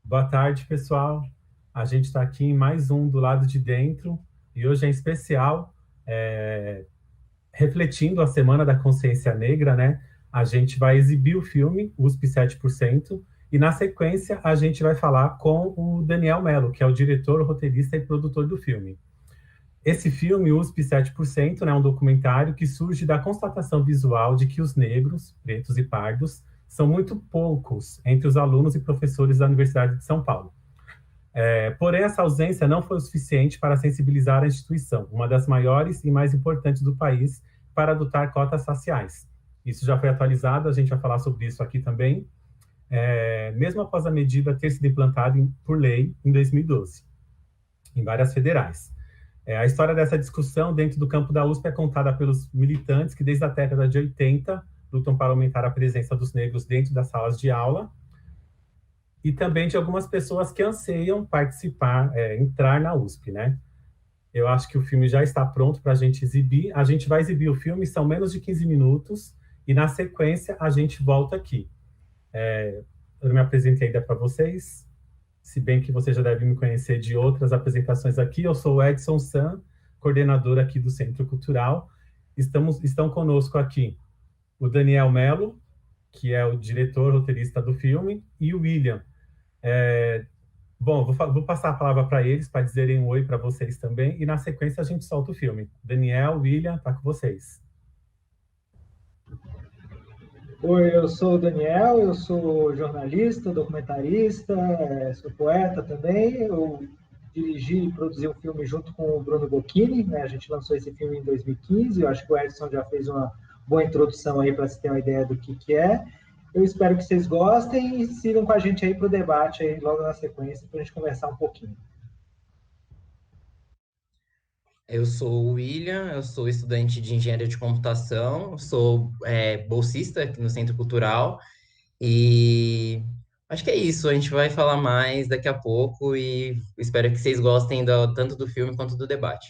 Boa tarde, pessoal. A gente está aqui em mais um do lado de dentro e hoje é em especial, refletindo a Semana da Consciência Negra, né? A gente vai exibir o filme USP 7% e na sequência a gente vai falar com o Daniel Mello, que é o diretor, roteirista e produtor do filme. Esse filme, USP 7%, né, é um documentário que surge da constatação visual de que os negros, pretos e pardos são muito poucos entre os alunos e professores da Universidade de São Paulo. Porém, essa ausência não foi o suficiente para sensibilizar a instituição, uma das maiores e mais importantes do país, para adotar cotas raciais. Isso já foi atualizado, a gente vai falar sobre isso aqui também, mesmo após a medida ter sido implantada por lei em 2012, em várias federais. A história dessa discussão dentro do campo da USP é contada pelos militantes que, desde a década de 80, lutam para aumentar a presença dos negros dentro das salas de aula, e também de algumas pessoas que anseiam participar, entrar na USP, né? Eu acho que o filme já está pronto para a gente exibir. A gente vai exibir o filme, são menos de 15 minutos, e na sequência a gente volta aqui. Eu não me apresentei ainda para vocês, se bem que você já deve me conhecer de outras apresentações aqui. Eu sou o Edson San, coordenador aqui do Centro Cultural. Estão conosco aqui o Daniel Mello, que é o diretor, roteirista do filme, e o William. Bom, vou passar a palavra para eles, para dizerem um oi para vocês também, e na sequência a gente solta o filme. Daniel, William, tá com vocês. Oi, eu sou o Daniel, eu sou jornalista, documentarista, sou poeta também. Eu dirigi e produzi um filme junto com o Bruno Bocchini, né? A gente lançou esse filme em 2015. Eu acho que o Edson já fez uma boa introdução aí para se ter uma ideia do que é. Eu espero que vocês gostem e sigam com a gente aí para o debate aí logo na sequência para a gente conversar um pouquinho. Eu sou o William, eu sou estudante de engenharia de computação, sou bolsista aqui no Centro Cultural e acho que é isso. A gente vai falar mais daqui a pouco e espero que vocês gostem tanto do filme quanto do debate.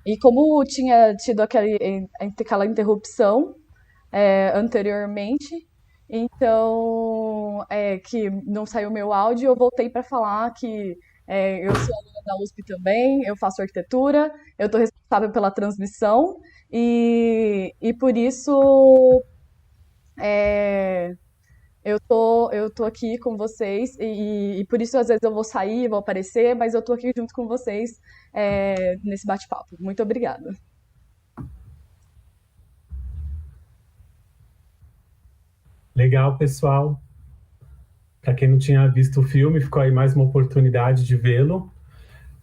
E como tinha tido aquela interrupção anteriormente, então que não saiu meu áudio, eu voltei para falar que eu sou aluna da USP também, eu faço arquitetura, eu estou responsável pela transmissão e por isso eu tô aqui com vocês e por isso às vezes eu vou sair, vou aparecer, mas eu tô aqui junto com vocês nesse bate-papo. Muito obrigada. Legal, pessoal. Para quem não tinha visto o filme, ficou aí mais uma oportunidade de vê-lo.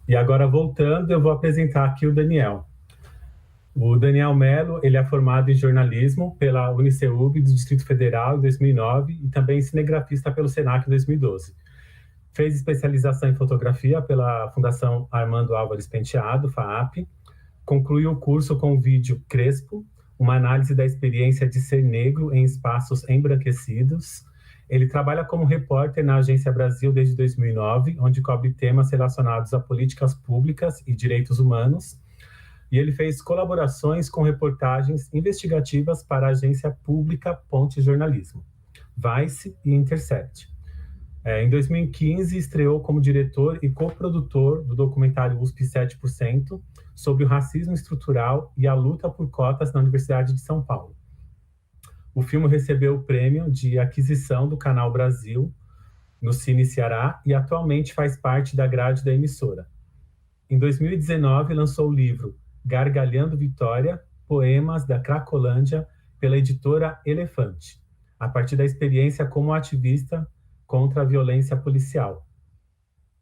E agora, voltando, eu vou apresentar aqui o Daniel. O Daniel Mello, ele é formado em jornalismo pela UniCeub do Distrito Federal em 2009 e também cinegrafista pelo Senac em 2012. Fez especialização em fotografia pela Fundação Armando Álvares Penteado, FAAP. Concluiu o curso com o vídeo Crespo, uma análise da experiência de ser negro em espaços embranquecidos. Ele trabalha como repórter na Agência Brasil desde 2009, onde cobre temas relacionados a políticas públicas e direitos humanos. E ele fez colaborações com reportagens investigativas para a agência pública Ponte Jornalismo, Vice e Intercept. Em 2015, estreou como diretor e coprodutor do documentário USP 7%, sobre o racismo estrutural e a luta por cotas na Universidade de São Paulo. O filme recebeu o prêmio de aquisição do Canal Brasil no Cine Ceará e atualmente faz parte da grade da emissora. Em 2019, lançou o livro Gargalhando Vitória, Poemas da Cracolândia, pela editora Elefante, a partir da experiência como ativista contra a violência policial.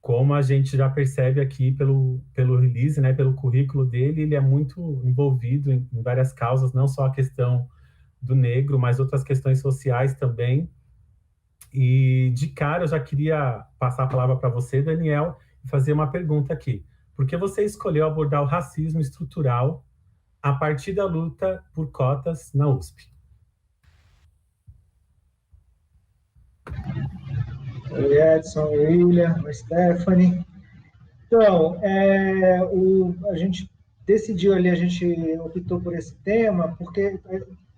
Como a gente já percebe aqui pelo release, né, pelo currículo dele, ele é muito envolvido em várias causas, não só a questão do negro, mas outras questões sociais também. E de cara eu já queria passar a palavra para você, Daniel, e fazer uma pergunta aqui. Por que você escolheu abordar o racismo estrutural a partir da luta por cotas na USP? Oi, Edson, oi, William, oi, Stephanie. Então, a gente decidiu ali, a gente optou por esse tema, porque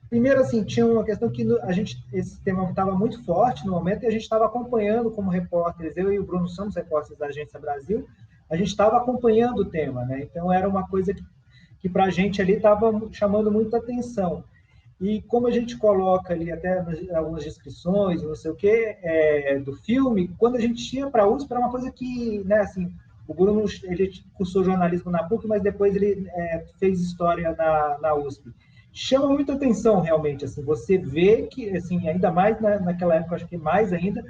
Primeiro, assim, tinha uma questão que esse tema estava muito forte no momento e a gente estava acompanhando como repórteres, eu e o Bruno somos repórteres da Agência Brasil, a gente estava acompanhando o tema, né? Então era uma coisa que para a gente ali estava chamando muita atenção. E como a gente coloca ali até algumas descrições, não sei o quê, do filme, quando a gente ia para a USP, era uma coisa que, né, assim, o Bruno, ele cursou jornalismo na PUC, mas depois ele fez história na USP. Chama muita atenção, realmente, assim, você vê que, assim, ainda mais naquela época, acho que mais ainda,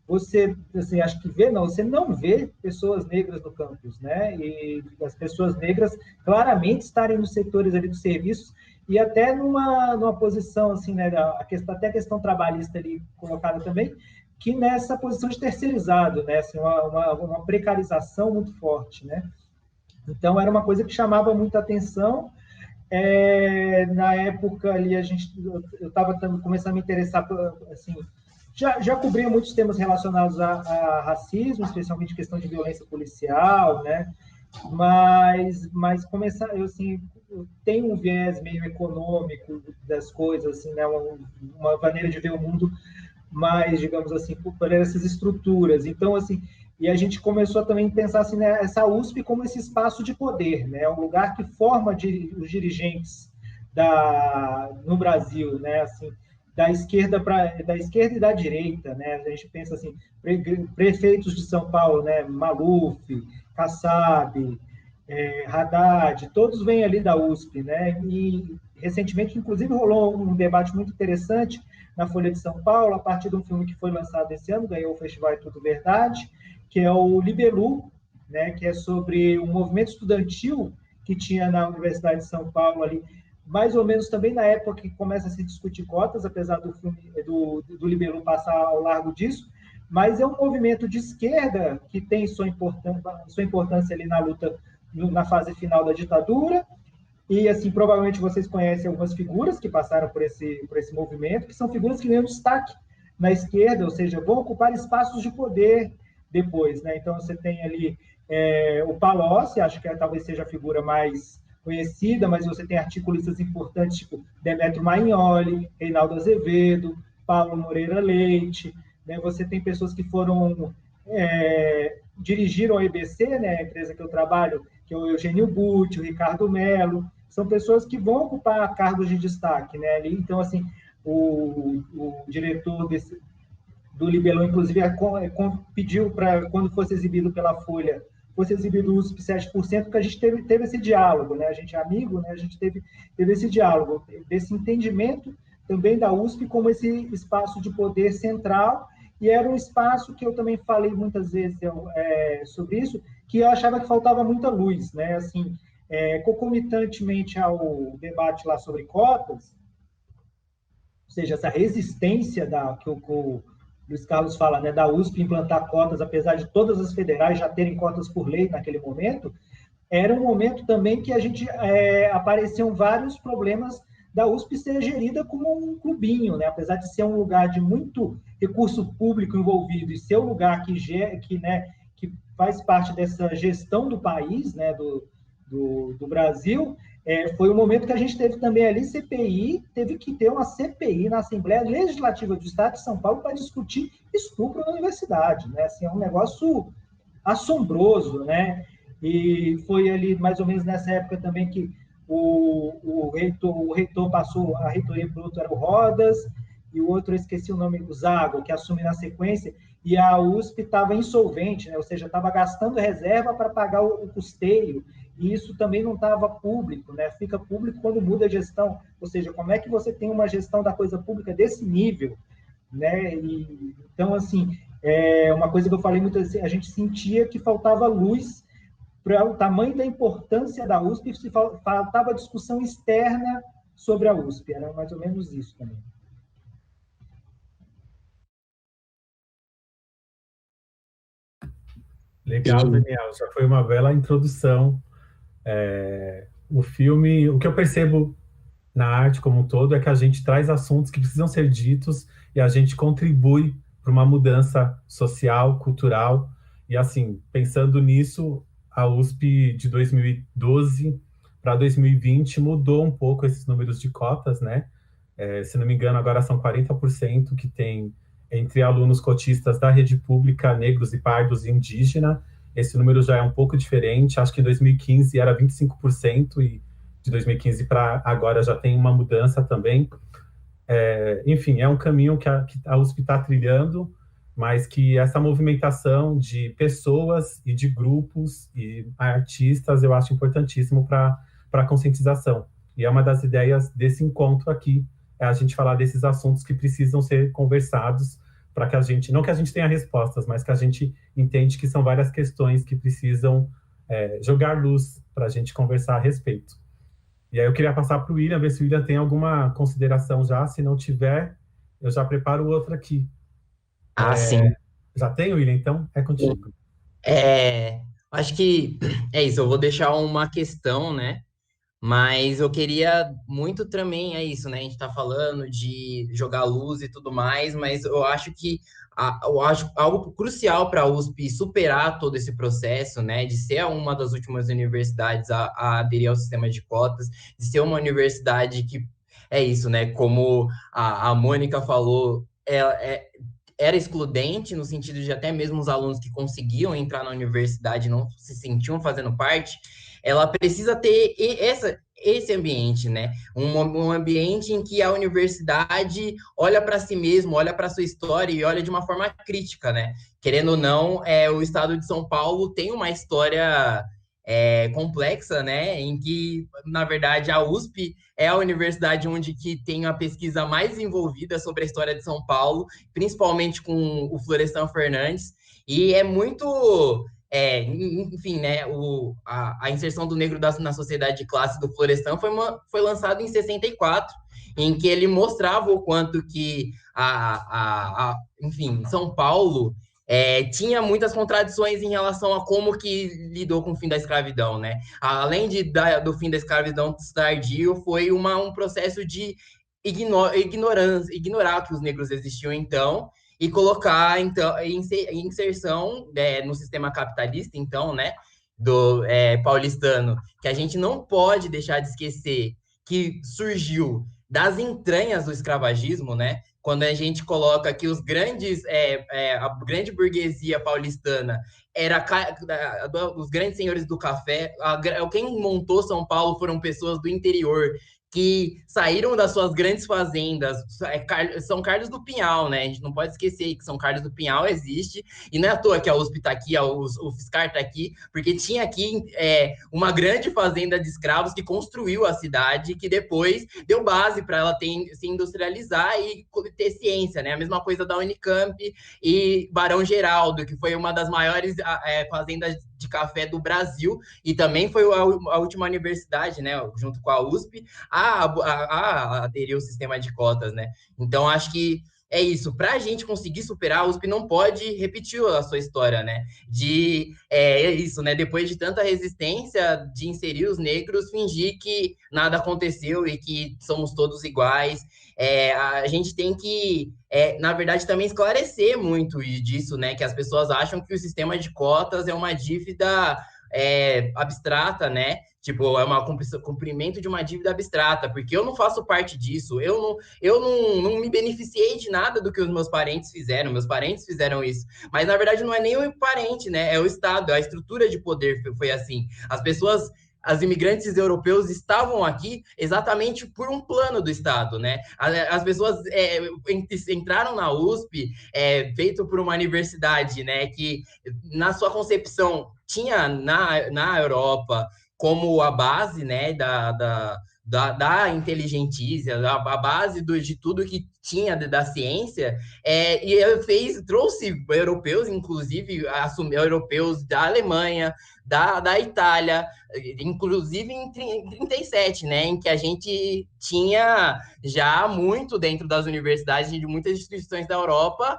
você, assim, acho que vê, não, você não vê pessoas negras no campus, né? E as pessoas negras claramente estarem nos setores ali dos serviços e até numa posição, assim, né, até a questão trabalhista ali colocada também, que nessa posição de terceirizado, né? Assim, uma precarização muito forte, né? Então, era uma coisa que chamava muita atenção. Na época ali, eu estava começando a me interessar, assim, já cobria muitos temas relacionados a racismo, especialmente questão de violência policial, né? Mas começar, assim, eu tenho um viés meio econômico das coisas, assim, né? Uma maneira de ver o mundo mais, digamos assim, por essas estruturas. Então, assim, e a gente começou também a pensar assim, né, essa USP como esse espaço de poder, né, um lugar que forma os dirigentes no Brasil, né, assim, da esquerda e da direita, né, a gente pensa assim, prefeitos de São Paulo, né, Maluf, Kassab, Haddad, todos vêm ali da USP, né, e recentemente, inclusive, rolou um debate muito interessante na Folha de São Paulo, a partir de um filme que foi lançado esse ano, ganhou o Festival É Tudo Verdade, que é o Libelu, né, que é sobre um movimento estudantil que tinha na Universidade de São Paulo ali, mais ou menos também na época que começa a se discutir cotas, apesar do filme do Libelu passar ao largo disso, mas é um movimento de esquerda que tem sua importância ali na luta na fase final da ditadura. E, assim, provavelmente vocês conhecem algumas figuras que passaram por esse movimento, que são figuras que ganham destaque na esquerda, ou seja, vão ocupar espaços de poder depois, né? Então, você tem ali o Palocci, acho que talvez seja a figura mais conhecida, mas você tem articulistas importantes, tipo Demetrio Magnoli, Reinaldo Azevedo, Paulo Moreira Leite, né? Você tem pessoas que foram dirigiram a EBC, né, a empresa que eu trabalho, que é o Eugênio Butti, o Ricardo Mello, são pessoas que vão ocupar cargos de destaque, né? Então, assim, o diretor do Libelão, inclusive, pediu para, quando fosse exibido pela Folha, fosse exibido o USP 7%, porque a gente teve esse diálogo, né? A gente é amigo, né? A gente teve esse diálogo, desse entendimento também da USP como esse espaço de poder central, e era um espaço que eu também falei muitas vezes sobre isso, que eu achava que faltava muita luz, né? Assim, concomitantemente ao debate lá sobre cotas, ou seja, essa resistência que o Luiz Carlos fala, né, da USP implantar cotas, apesar de todas as federais já terem cotas por lei naquele momento, era um momento também que a gente apareciam vários problemas da USP ser gerida como um clubinho, né? Apesar de ser um lugar de muito recurso público envolvido e ser um lugar que faz parte dessa gestão do país, né, do Brasil, foi um momento que a gente teve também ali teve que ter uma CPI na Assembleia Legislativa do Estado de São Paulo para discutir estupro na universidade, né? Assim, é um negócio assombroso, né? E foi ali mais ou menos nessa época também que o reitor passou a reitoria para o outro, era o Rodas, e o outro, eu esqueci o nome, o Zago, que assume na sequência, e a USP estava insolvente, né? Ou seja, estava gastando reserva para pagar o custeio, e isso também não estava público, né? Fica público quando muda a gestão, ou seja, como é que você tem uma gestão da coisa pública desse nível, né? Então, assim, uma coisa que eu falei muitas vezes, a gente sentia que faltava luz para o tamanho da importância da USP, se faltava discussão externa sobre a USP, era mais ou menos isso também. Legal, Daniel, já foi uma bela introdução. O filme, o que eu percebo na arte como um todo é que a gente traz assuntos que precisam ser ditos e a gente contribui para uma mudança social, cultural. E assim, pensando nisso, a USP de 2012 para 2020 mudou um pouco esses números de cotas, né? Se não me engano, agora são 40% que tem entre alunos cotistas da rede pública, negros e pardos e indígena. Esse número já é um pouco diferente, acho que em 2015 era 25% e de 2015 para agora já tem uma mudança também. Enfim, é um caminho que a USP está trilhando, mas que essa movimentação de pessoas e de grupos e artistas eu acho importantíssimo para a conscientização. E é uma das ideias desse encontro aqui, é a gente falar desses assuntos que precisam ser conversados para que a gente, não que a gente tenha respostas, mas que a gente entende que são várias questões que precisam jogar luz para a gente conversar a respeito. E aí eu queria passar para o William, ver se o William tem alguma consideração já. Se não tiver, eu já preparo outra aqui. Sim. Já tem, William? Então é contigo. Acho que é isso. Eu vou deixar uma questão, né? Mas eu queria muito também, é isso, né? A gente tá falando de jogar luz e tudo mais, mas eu acho que eu acho algo crucial para a USP superar todo esse processo, né? De ser uma das últimas universidades a aderir ao sistema de cotas, de ser uma universidade que é isso, né? Como a Mônica falou, era excludente, no sentido de até mesmo os alunos que conseguiam entrar na universidade não se sentiam fazendo parte. Ela precisa ter esse ambiente, né? Um ambiente em que a universidade olha para si mesmo, olha para sua história e olha de uma forma crítica, né? Querendo ou não, o estado de São Paulo tem uma história complexa, né? Em que, na verdade, a USP é a universidade onde que tem a pesquisa mais desenvolvida sobre a história de São Paulo, principalmente com o Florestan Fernandes, e é muito... enfim, né, a inserção do negro na sociedade de classe do Florestan foi lançado em 64, em que ele mostrava o quanto que, enfim, São Paulo tinha muitas contradições em relação a como que lidou com o fim da escravidão, né? Além do fim da escravidão tardio, foi um processo de ignorar que os negros existiam então, e colocar então inserção no sistema capitalista, então, né, do paulistano, que a gente não pode deixar de esquecer que surgiu das entranhas do escravagismo, né? Quando a gente coloca que a grande burguesia paulistana era os grandes senhores do café, quem montou São Paulo foram pessoas do interior que saíram das suas grandes fazendas. São Carlos do Pinhal, né? A gente não pode esquecer que São Carlos do Pinhal existe, e não é à toa que a USP está aqui, o FSCar está aqui, porque tinha aqui uma grande fazenda de escravos que construiu a cidade, que depois deu base para ela se industrializar e ter ciência, né? A mesma coisa da Unicamp e Barão Geraldo, que foi uma das maiores fazendas de café do Brasil, e também foi a última universidade, né, junto com a USP, a aderir ao sistema de cotas, né? Então, acho que é isso. Para a gente conseguir superar, a USP não pode repetir a sua história, né? É isso, né? Depois de tanta resistência de inserir os negros, fingir que nada aconteceu e que somos todos iguais. A gente tem que, na verdade, também esclarecer muito disso, né? Que as pessoas acham que o sistema de cotas é uma dívida abstrata, né? Tipo, é um cumprimento de uma dívida abstrata, porque eu não faço parte disso, eu não me beneficiei de nada do que os meus parentes fizeram isso, mas na verdade não é nem o parente, né? É o Estado, a estrutura de poder foi assim. Os imigrantes europeus estavam aqui exatamente por um plano do Estado, né? As pessoas entraram na USP feito por uma universidade, né? Que na sua concepção tinha na Europa como a base, né, da inteligência, a base de tudo que tinha da ciência, e trouxe europeus, inclusive, europeus da Alemanha, da Itália, inclusive em 37, né, em que a gente tinha já muito dentro das universidades de muitas instituições da Europa,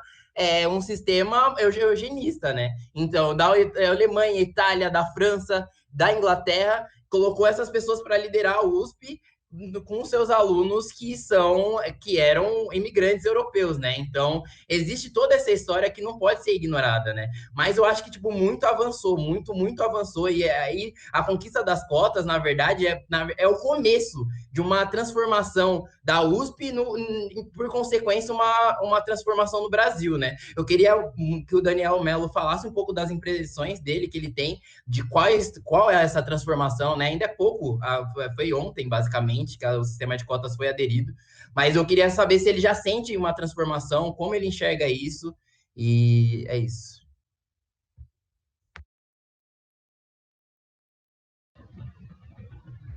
um sistema eugenista, né? Então, da Alemanha, Itália, da França, da Inglaterra, colocou essas pessoas para liderar a USP com seus alunos que eram imigrantes europeus, né? Então, existe toda essa história que não pode ser ignorada, né? Mas eu acho que, tipo, muito avançou, muito avançou, e aí a conquista das cotas, na verdade, é o começo de uma transformação da USP, por consequência, uma transformação no Brasil, né? Eu queria que o Daniel Mello falasse um pouco das impressões dele, que ele tem, de qual é essa transformação, né? Ainda é pouco, foi ontem, basicamente, que o sistema de cotas foi aderido, mas eu queria saber se ele já sente uma transformação, como ele enxerga isso, e é isso.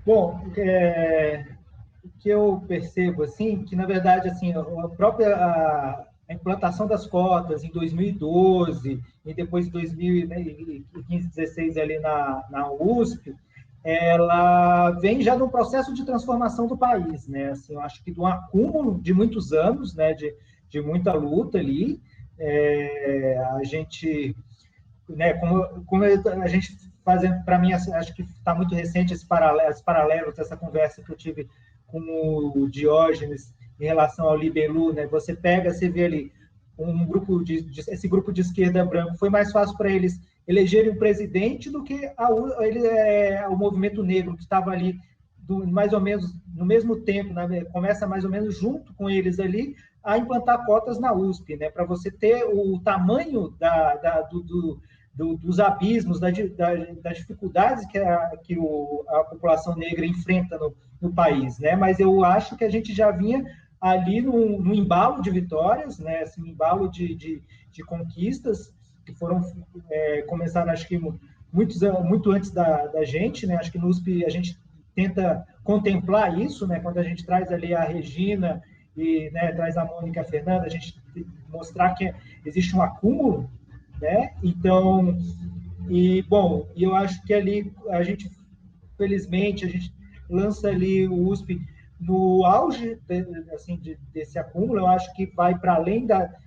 Bom, o que eu percebo, assim, que, na verdade, assim, a implantação das cotas em 2012 e depois em 2015, 16 ali na USP, ela vem já num processo de transformação do país, né? Assim, eu acho que de um acúmulo de muitos anos, né, de muita luta ali, a gente, né, como a gente fazendo, para mim, acho que está muito recente esse paralelo dessa conversa que eu tive com o Diógenes em relação ao Libelu, né? Você pega, você vê ali esse grupo de esquerda branco, foi mais fácil para eles elegerem um presidente do que o movimento negro que estava ali mais ou menos no mesmo tempo, né? Começa mais ou menos junto com eles ali a implantar cotas na USP, né? Para você ter o tamanho dos abismos, das dificuldades que a população negra enfrenta no país, né? Mas eu acho que a gente já vinha ali no embalo de vitórias, né? Assim, embalo de conquistas que começaram, acho que muito antes da gente, né? Acho que no USP a gente tenta contemplar isso, né? Quando a gente traz ali a Regina e, né, traz a Mônica e a Fernanda, a gente mostrar que existe um acúmulo, né? Então, bom, eu acho que ali felizmente, a gente lança ali o USP no auge assim, desse acúmulo. Eu acho que vai para além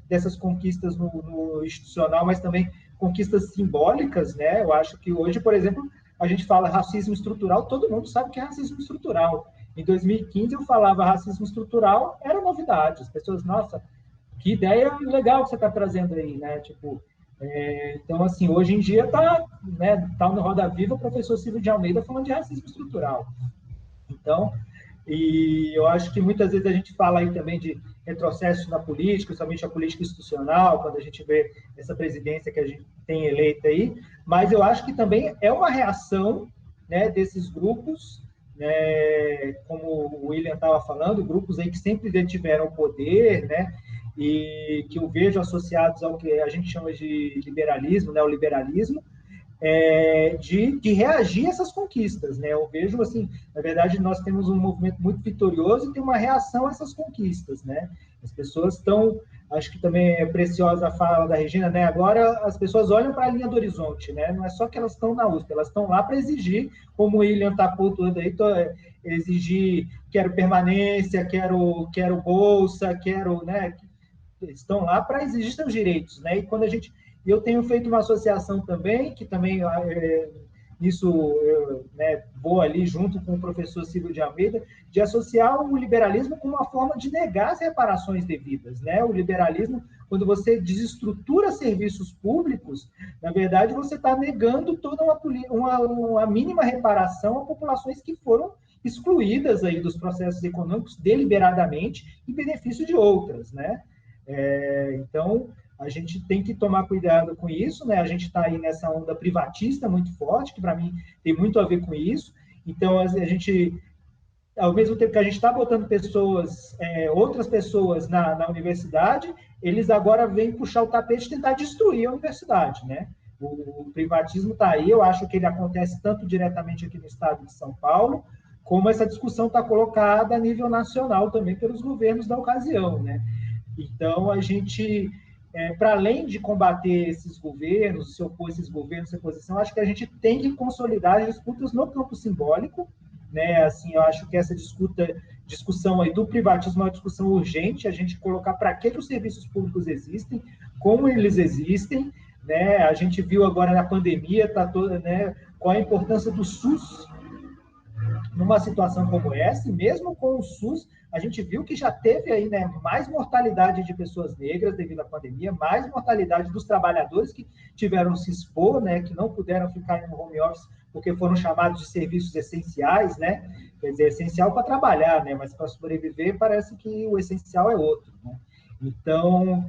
dessas conquistas no institucional, mas também conquistas simbólicas, né? Eu acho que hoje, por exemplo, a gente fala racismo estrutural, todo mundo sabe que é racismo estrutural. Em 2015 eu falava racismo estrutural, era novidade. As pessoas, nossa, que ideia legal que você está trazendo aí, né? Tipo, então, assim, hoje em dia está, né, tá no Roda Viva o professor Silvio de Almeida falando de racismo estrutural. Então, e eu acho que muitas vezes a gente fala aí também de retrocesso na política, somente a política institucional, quando a gente vê essa presidência que a gente tem eleita aí, mas eu acho que também é uma reação, né, desses grupos, né, como o William estava falando, grupos aí que sempre detiveram o poder, né, e que eu vejo associados ao que a gente chama de liberalismo, neoliberalismo, de reagir a essas conquistas, né? Eu vejo, assim, na verdade, nós temos um movimento muito vitorioso e tem uma reação a essas conquistas, né? As pessoas estão, acho que também é preciosa a fala da Regina, né? Agora as pessoas olham para a linha do horizonte, né? Não é só que elas estão na USP, elas estão lá para exigir, como o William está pontuando aí, exigir, quero permanência, quero bolsa, quero, né? Estão lá para exigir seus direitos, né? E quando eu tenho feito uma associação também, que também né, vou ali junto com o professor Silvio de Almeida, de associar o liberalismo com uma forma de negar as reparações devidas, né? O liberalismo, quando você desestrutura serviços públicos, na verdade você está negando toda uma mínima reparação a populações que foram excluídas aí dos processos econômicos deliberadamente em benefício de outras, né? Então, a gente tem que tomar cuidado com isso, né? A gente está aí nessa onda privatista muito forte, que para mim tem muito a ver com isso. Então, a gente, ao mesmo tempo que a gente está botando outras pessoas na universidade, eles agora vêm puxar o tapete e tentar destruir a universidade, né? O privatismo está aí, eu acho que ele acontece tanto diretamente aqui no estado de São Paulo, como essa discussão está colocada a nível nacional também pelos governos da ocasião, né? Então, a gente, para além de combater esses governos, se opor a esses governos, essa posição, acho que a gente tem que consolidar as disputas no campo simbólico, né? Assim, eu acho que essa discussão aí do privatismo é uma discussão urgente, a gente colocar para que os serviços públicos existem, como eles existem, né? A gente viu agora na pandemia, né, qual a importância do SUS numa situação como essa, e mesmo com o SUS, a gente viu que já teve aí, né, mais mortalidade de pessoas negras devido à pandemia, mais mortalidade dos trabalhadores que tiveram que se expor, né, que não puderam ficar no home office porque foram chamados de serviços essenciais, né? Quer dizer, essencial para trabalhar, né? Mas para sobreviver parece que o essencial é outro, né? Então,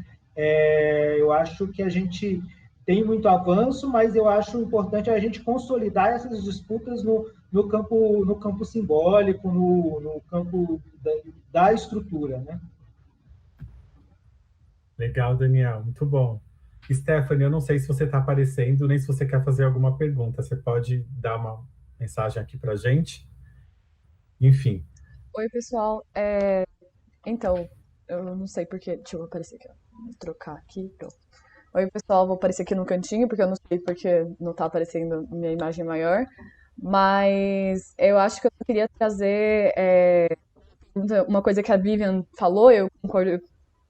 eu acho que a gente tem muito avanço, mas eu acho importante a gente consolidar essas disputas no campo simbólico, no campo da estrutura, né? Legal, Daniel, muito bom. Stephanie, eu não sei se você está aparecendo, nem se você quer fazer alguma pergunta. Você pode dar uma mensagem aqui para a gente? Enfim, Oi, pessoal. Então, eu não sei porque. Deixa eu aparecer aqui, ó. Vou trocar aqui, pronto. Oi, pessoal. Vou aparecer aqui no cantinho, porque eu não sei porque não tá aparecendo minha imagem maior. Mas eu acho que eu queria trazer uma coisa que a Vivian falou, eu concordo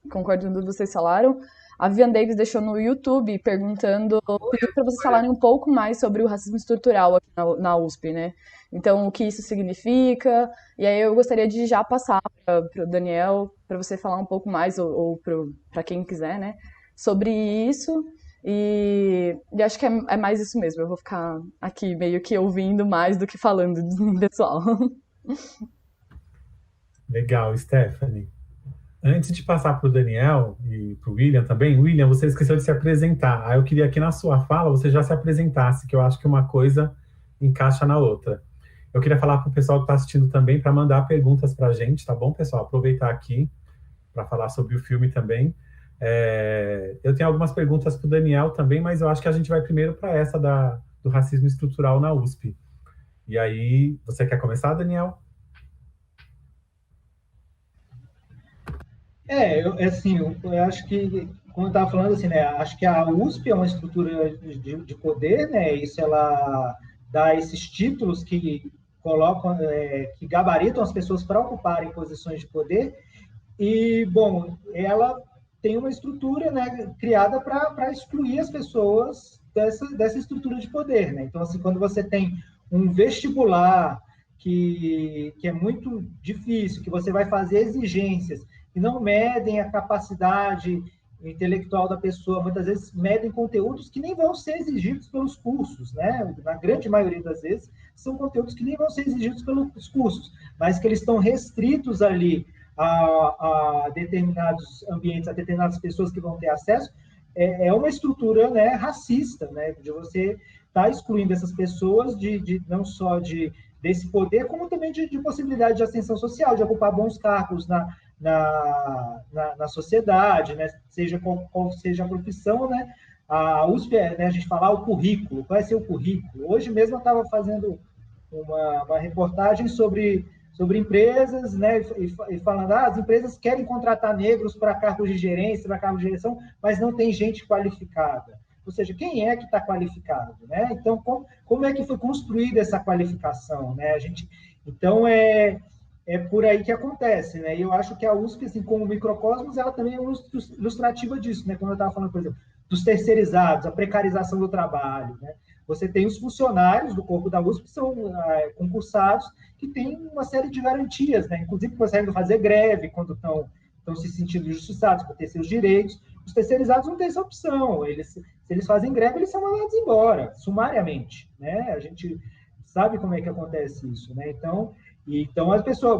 com tudo que vocês falaram. A Vivian Davis deixou no YouTube pediu para vocês falarem um pouco mais sobre o racismo estrutural aqui na USP, né? Então, o que isso significa. E aí eu gostaria de já passar para o Daniel, para você falar um pouco mais, ou para quem quiser, né? Sobre isso. E acho que é mais isso mesmo. Eu vou ficar aqui meio que ouvindo mais do que falando, pessoal. legal, Stephanie. Antes de passar para o Daniel e para o William também, William, você esqueceu de se apresentar. Aí eu queria que na sua fala você já se apresentasse, que eu acho que uma coisa encaixa na outra. Eu queria falar para o pessoal que está assistindo também para mandar perguntas para a gente, tá bom, pessoal? Aproveitar aqui para falar sobre o filme também. Eu tenho algumas perguntas para o Daniel também, mas eu acho que a gente vai primeiro para essa do racismo estrutural na USP. E aí, você quer começar, Daniel? Eu acho que, como eu estava falando, assim, né, acho que a USP é uma estrutura de poder, né, isso ela dá esses títulos que colocam, que gabaritam as pessoas para ocuparem posições de poder, e, bom, ela tem uma estrutura, né, criada para excluir as pessoas dessa estrutura de poder, né, então, assim, quando você tem um vestibular que é muito difícil, que você vai fazer exigências que não medem a capacidade intelectual da pessoa, muitas vezes medem conteúdos que nem vão ser exigidos pelos cursos, né? Na grande maioria das vezes, são conteúdos que nem vão ser exigidos pelos cursos, mas que eles estão restritos ali a determinados ambientes, a determinadas pessoas que vão ter acesso, é uma estrutura, né, racista, né? De você estar excluindo essas pessoas não só desse poder, como também de possibilidade de ascensão social, de ocupar bons cargos na sociedade, né? Seja qual seja a profissão, né? A USP, né, a gente falar o currículo, qual é seu currículo? Hoje mesmo eu estava fazendo uma reportagem sobre empresas, né, e falando, as empresas querem contratar negros para cargos de gerência, para cargos de direção, mas não tem gente qualificada. Ou seja, quem é que está qualificado, né? Então, como é que foi construída essa qualificação, né? Então, é por aí que acontece, né? E eu acho que a USP, assim, como microcosmos, ela também é ilustrativa disso, né? Como eu estava falando, por exemplo, dos terceirizados, a precarização do trabalho, né? Você tem os funcionários do corpo da USP, que são concursados, que têm uma série de garantias, né? Inclusive conseguem fazer greve quando estão se sentindo injustiçados por ter seus direitos. Os terceirizados não têm essa opção. Se eles fazem greve, eles são mandados embora, sumariamente, né? A gente sabe como é que acontece isso, né? Então as pessoas,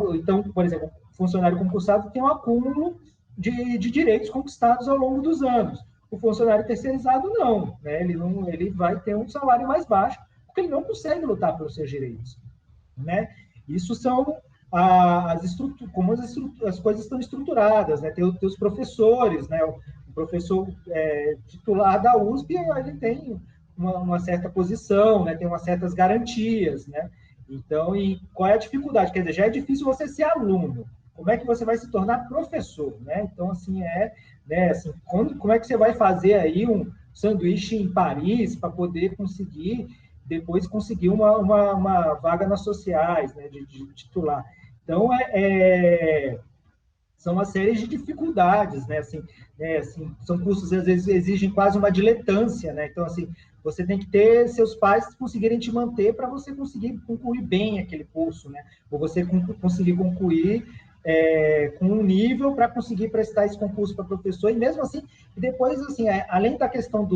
por exemplo, o funcionário concursado tem um acúmulo de direitos conquistados ao longo dos anos. O funcionário terceirizado não, né? Ele vai ter um salário mais baixo, porque ele não consegue lutar pelos seus direitos, né? Isso são como as coisas estão estruturadas, né? Tem os professores, né? O professor titular da USP, ele tem uma certa posição, né? Tem umas certas garantias, né? Então, e qual é a dificuldade? Quer dizer, já é difícil você ser aluno. Como é que você vai se tornar professor, né? Então, assim, né, assim, como é que você vai fazer aí um sanduíche em Paris para poder depois conseguir uma vaga nas sociais, né, de titular? Então, são uma série de dificuldades, né? Assim, são cursos que às vezes exigem quase uma diletância, né? Então, assim, você tem que ter seus pais conseguirem te manter para você conseguir concluir bem aquele curso, né? Ou você conseguir concluir com um nível para conseguir prestar esse concurso para professor, e mesmo assim, depois, assim, além da questão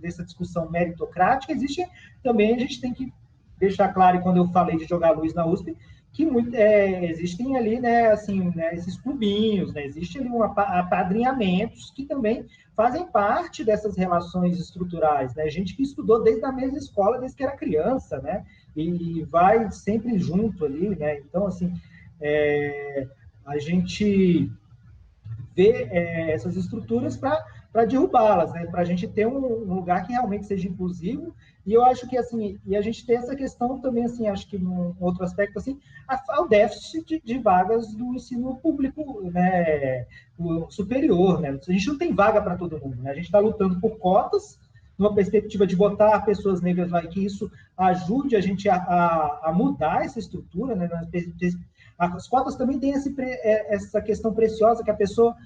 dessa discussão meritocrática, existe também, a gente tem que deixar claro, quando eu falei de jogar luz na USP, que existem ali, né, assim, né, esses clubinhos, né, existe ali apadrinhamentos que também fazem parte dessas relações estruturais, né, gente que estudou desde a mesma escola, desde que era criança, né, e vai sempre junto ali, né, então, assim, a gente vê essas estruturas para derrubá-las, né? Para a gente ter um lugar que realmente seja inclusivo. E eu acho que assim, e a gente tem essa questão também, assim, acho que num outro aspecto assim, o déficit de vagas do ensino público, né, superior, né? A gente não tem vaga para todo mundo, né? A gente está lutando por cotas, numa perspectiva de botar pessoas negras lá e que isso ajude a gente a mudar essa estrutura, né? As cotas também têm essa questão preciosa que a pessoa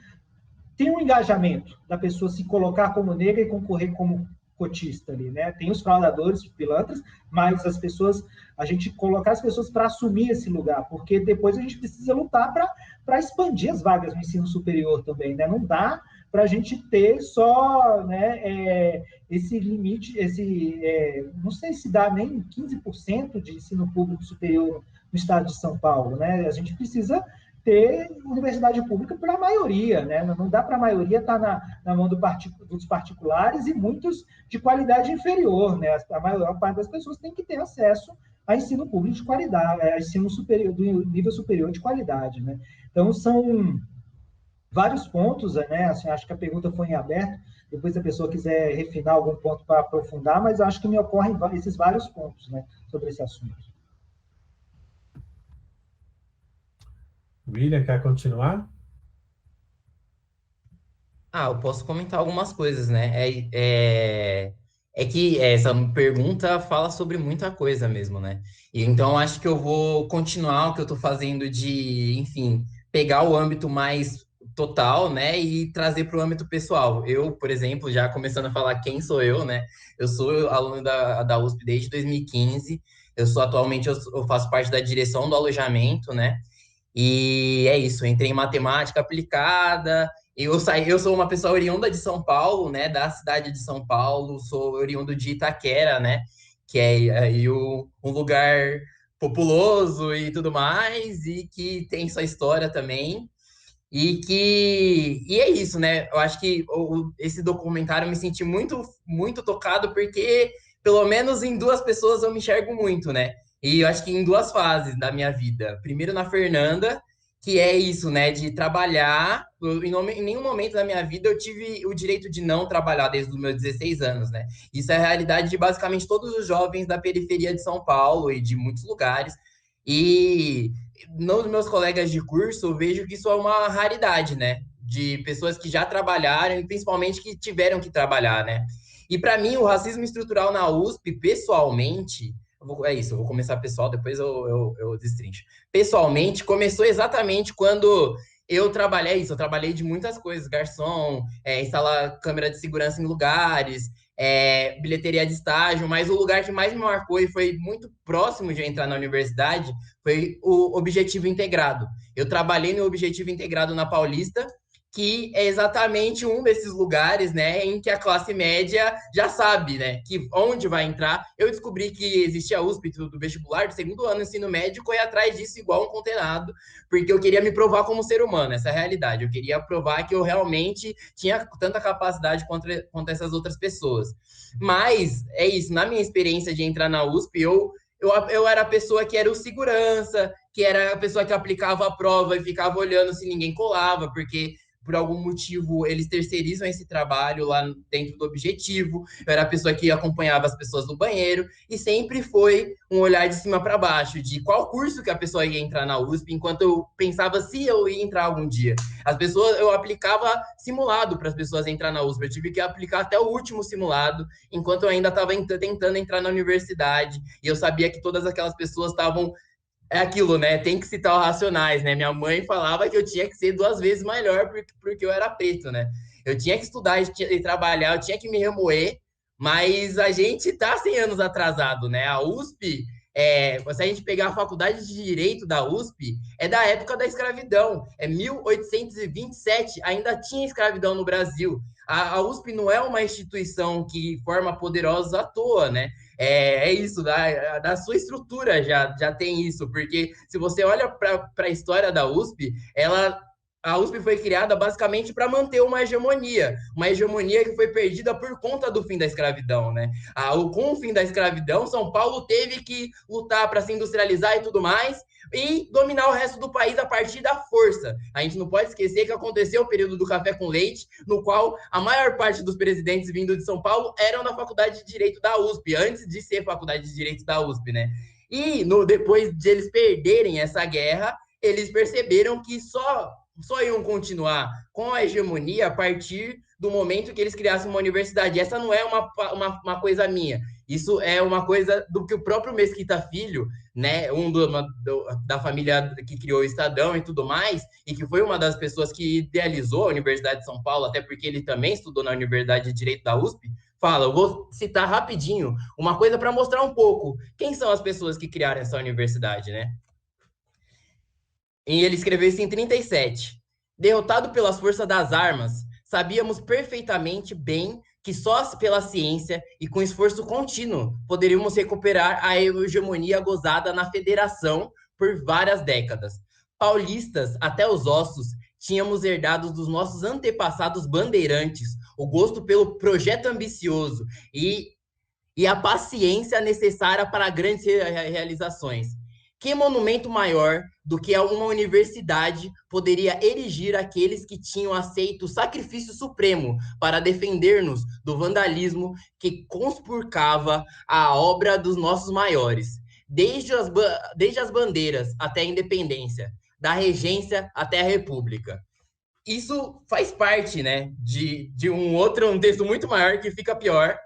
tem um engajamento da pessoa se colocar como negra e concorrer como cotista ali, né? Tem os fraudadores, os pilantras, mas a gente colocar as pessoas para assumir esse lugar, porque depois a gente precisa lutar para expandir as vagas no ensino superior também, né? Não dá para a gente ter só, né, esse limite, não sei se dá nem 15% de ensino público superior no estado de São Paulo, né? A gente precisa ter universidade pública para a maioria, né? Não dá para a maioria estar na mão dos particulares e muitos de qualidade inferior, né? A maior parte das pessoas tem que ter acesso a ensino público de qualidade, a ensino superior, do nível superior de qualidade, né? Então, são vários pontos, né? Assim, acho que a pergunta foi em aberto, depois se a pessoa quiser refinar algum ponto para aprofundar, mas acho que me ocorrem esses vários pontos, né, sobre esse assunto. William, quer continuar? Eu posso comentar algumas coisas, né? É que essa pergunta fala sobre muita coisa mesmo, né? E então acho que eu vou continuar o que eu tô fazendo de, enfim, pegar o âmbito mais total, né? E trazer para o âmbito pessoal. Eu, por exemplo, já começando a falar quem sou eu, né? Eu sou aluno da USP desde 2015. Atualmente, eu faço parte da direção do alojamento, né? E é isso, eu entrei em matemática aplicada. Eu sou uma pessoa oriunda de São Paulo, né? Da cidade de São Paulo, sou oriundo de Itaquera, né? Que é aí um lugar populoso e tudo mais, e que tem sua história também. E é isso, né? Eu acho que esse documentário eu me senti muito, muito tocado, porque pelo menos em duas pessoas eu me enxergo muito, né? E eu acho que em duas fases da minha vida. Primeiro na Fernanda, que é isso, né? De trabalhar. Em nenhum momento da minha vida eu tive o direito de não trabalhar desde os meus 16 anos, né? Isso é a realidade de basicamente todos os jovens da periferia de São Paulo e de muitos lugares. E nos meus colegas de curso, eu vejo que isso é uma raridade, né? De pessoas que já trabalharam e principalmente que tiveram que trabalhar, né? E para mim, o racismo estrutural na USP, pessoalmente, é isso, eu vou começar pessoal, depois eu destrincho. Pessoalmente, começou exatamente quando eu trabalhei de muitas coisas, garçom, instalar câmera de segurança em lugares, bilheteria de estágio, mas o lugar que mais me marcou e foi muito próximo de eu entrar na universidade foi o Objetivo Integrado. Eu trabalhei no Objetivo Integrado na Paulista, que é exatamente um desses lugares, né, em que a classe média já sabe, né, que onde vai entrar. Eu descobri que existia a USP do vestibular do segundo ano do ensino médio, corri atrás disso igual um condenado, porque eu queria me provar como ser humano, essa é a realidade. Eu queria provar que eu realmente tinha tanta capacidade quanto essas outras pessoas. Mas é isso, na minha experiência de entrar na USP, eu era a pessoa que era o segurança, que era a pessoa que aplicava a prova e ficava olhando se ninguém colava, porque por algum motivo eles terceirizam esse trabalho lá dentro do Objetivo. Eu era a pessoa que acompanhava as pessoas no banheiro e sempre foi um olhar de cima para baixo, de qual curso que a pessoa ia entrar na USP, enquanto eu pensava se eu ia entrar algum dia. Eu aplicava simulado para as pessoas entrar na USP, eu tive que aplicar até o último simulado, enquanto eu ainda estava tentando entrar na universidade, e eu sabia que todas aquelas pessoas estavam aquilo, né? Tem que citar o Racionais, né? Minha mãe falava que eu tinha que ser 2 vezes melhor porque eu era preto, né? Eu tinha que estudar e trabalhar, eu tinha que me remoer, mas a gente tá 100 anos atrasado, né? A USP, se a gente pegar a faculdade de Direito da USP, é da época da escravidão, é 1827, ainda tinha escravidão no Brasil. A USP não é uma instituição que forma poderosos à toa, né? É isso, da sua estrutura já tem isso, porque se você olha para a história da USP, a USP foi criada basicamente para manter uma hegemonia que foi perdida por conta do fim da escravidão, né? Com o fim da escravidão, São Paulo teve que lutar para se industrializar e tudo mais, e dominar o resto do país a partir da força. A gente não pode esquecer que aconteceu o período do café com leite, no qual a maior parte dos presidentes vindo de São Paulo eram da Faculdade de Direito da USP, antes de ser Faculdade de Direito da USP, né? E depois de eles perderem essa guerra, eles perceberam que só iam continuar com a hegemonia a partir do momento que eles criassem uma universidade. Essa não é uma coisa minha. Isso é uma coisa do que o próprio Mesquita Filho, né, da família que criou o Estadão e tudo mais, e que foi uma das pessoas que idealizou a Universidade de São Paulo, até porque ele também estudou na Universidade de Direito da USP, fala, eu vou citar rapidinho uma coisa para mostrar um pouco quem são as pessoas que criaram essa universidade, né? E ele escreveu isso em 37. Derrotado pelas forças das armas, sabíamos perfeitamente bem que só pela ciência e com esforço contínuo poderíamos recuperar a hegemonia gozada na federação por várias décadas. Paulistas até os ossos, tínhamos herdado dos nossos antepassados bandeirantes o gosto pelo projeto ambicioso e a paciência necessária para grandes realizações. Que monumento maior do que uma universidade poderia erigir aqueles que tinham aceito o sacrifício supremo para defender-nos do vandalismo que conspurcava a obra dos nossos maiores, desde as bandeiras até a independência, da regência até a república. Isso faz parte, né, de um texto muito maior que fica pior,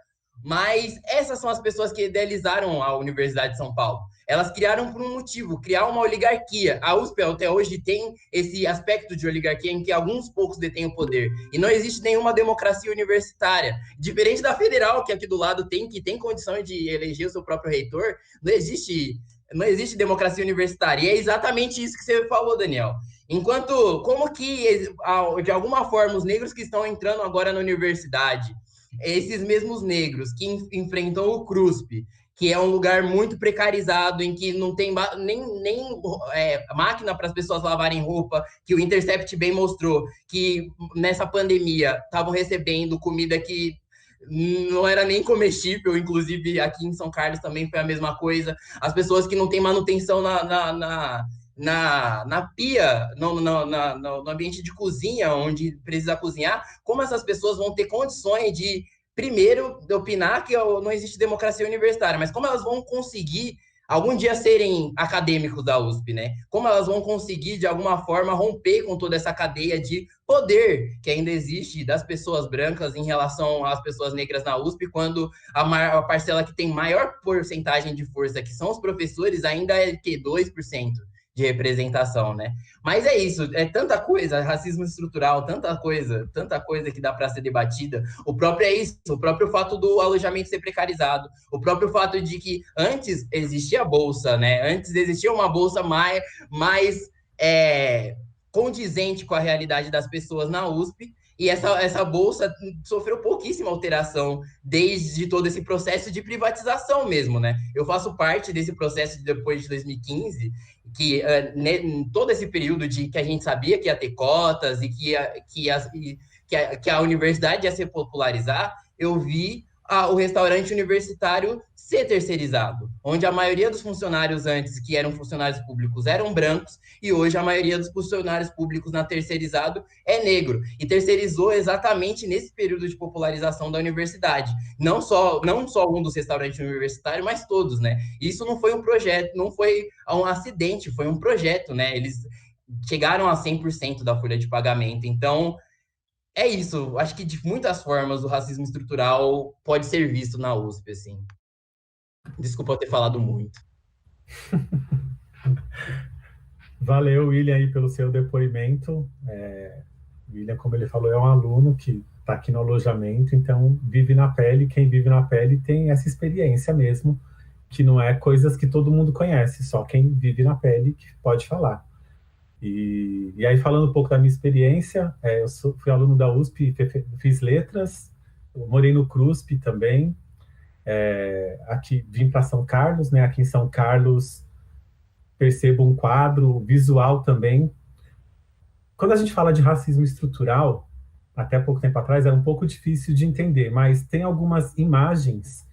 mas essas são as pessoas que idealizaram a Universidade de São Paulo. Elas criaram por um motivo, criar uma oligarquia. A USP até hoje tem esse aspecto de oligarquia em que alguns poucos detêm o poder. E não existe nenhuma democracia universitária. Diferente da federal, que aqui do lado que tem condição de eleger o seu próprio reitor, não existe democracia universitária. E é exatamente isso que você falou, Daniel. Como que, de alguma forma, os negros que estão entrando agora na universidade, esses mesmos negros que enfrentam o CRUSP, que é um lugar muito precarizado, em que não tem nem máquina para as pessoas lavarem roupa, que o Intercept bem mostrou que nessa pandemia estavam recebendo comida que não era nem comestível, inclusive aqui em São Carlos também foi a mesma coisa. As pessoas que não têm manutenção na pia, no ambiente de cozinha, onde precisa cozinhar, como essas pessoas vão ter condições de, primeiro, de opinar que não existe democracia universitária, mas como elas vão conseguir algum dia serem acadêmicos da USP, né? Como elas vão conseguir, de alguma forma, romper com toda essa cadeia de poder que ainda existe das pessoas brancas em relação às pessoas negras na USP, quando a parcela que tem maior porcentagem de força, que são os professores, ainda é 2% de representação, né? Mas é isso, é tanta coisa, racismo estrutural, tanta coisa que dá para ser debatida. O próprio fato do alojamento ser precarizado, o próprio fato de que antes existia a bolsa, né? Antes existia uma bolsa mais condizente com a realidade das pessoas na USP, e essa bolsa sofreu pouquíssima alteração desde todo esse processo de privatização mesmo, né? Eu faço parte desse processo depois de 2015, que todo esse período de que a gente sabia que ia ter cotas e que a universidade ia se popularizar, eu vi o restaurante universitário ser terceirizado, onde a maioria dos funcionários antes, que eram funcionários públicos, eram brancos, e hoje a maioria dos funcionários públicos na terceirizado é negro, e terceirizou exatamente nesse período de popularização da universidade. Não só um dos restaurantes universitários, mas todos, né? Isso não foi um projeto, não foi um acidente, foi um projeto, né? Eles chegaram a 100% da folha de pagamento, então é isso, acho que de muitas formas o racismo estrutural pode ser visto na USP, assim. Desculpa eu ter falado muito. Valeu, William, aí pelo seu depoimento. William, como ele falou, é um aluno que está aqui no alojamento, então vive na pele. Quem vive na pele tem essa experiência mesmo, que não é coisas que todo mundo conhece, só quem vive na pele que pode falar. E aí, falando um pouco da minha experiência, fui aluno da USP, fiz letras, eu morei no CRUSP também, aqui vim para São Carlos, né? Aqui em São Carlos percebo um quadro visual também. Quando a gente fala de racismo estrutural, até pouco tempo atrás era um pouco difícil de entender, mas tem algumas imagens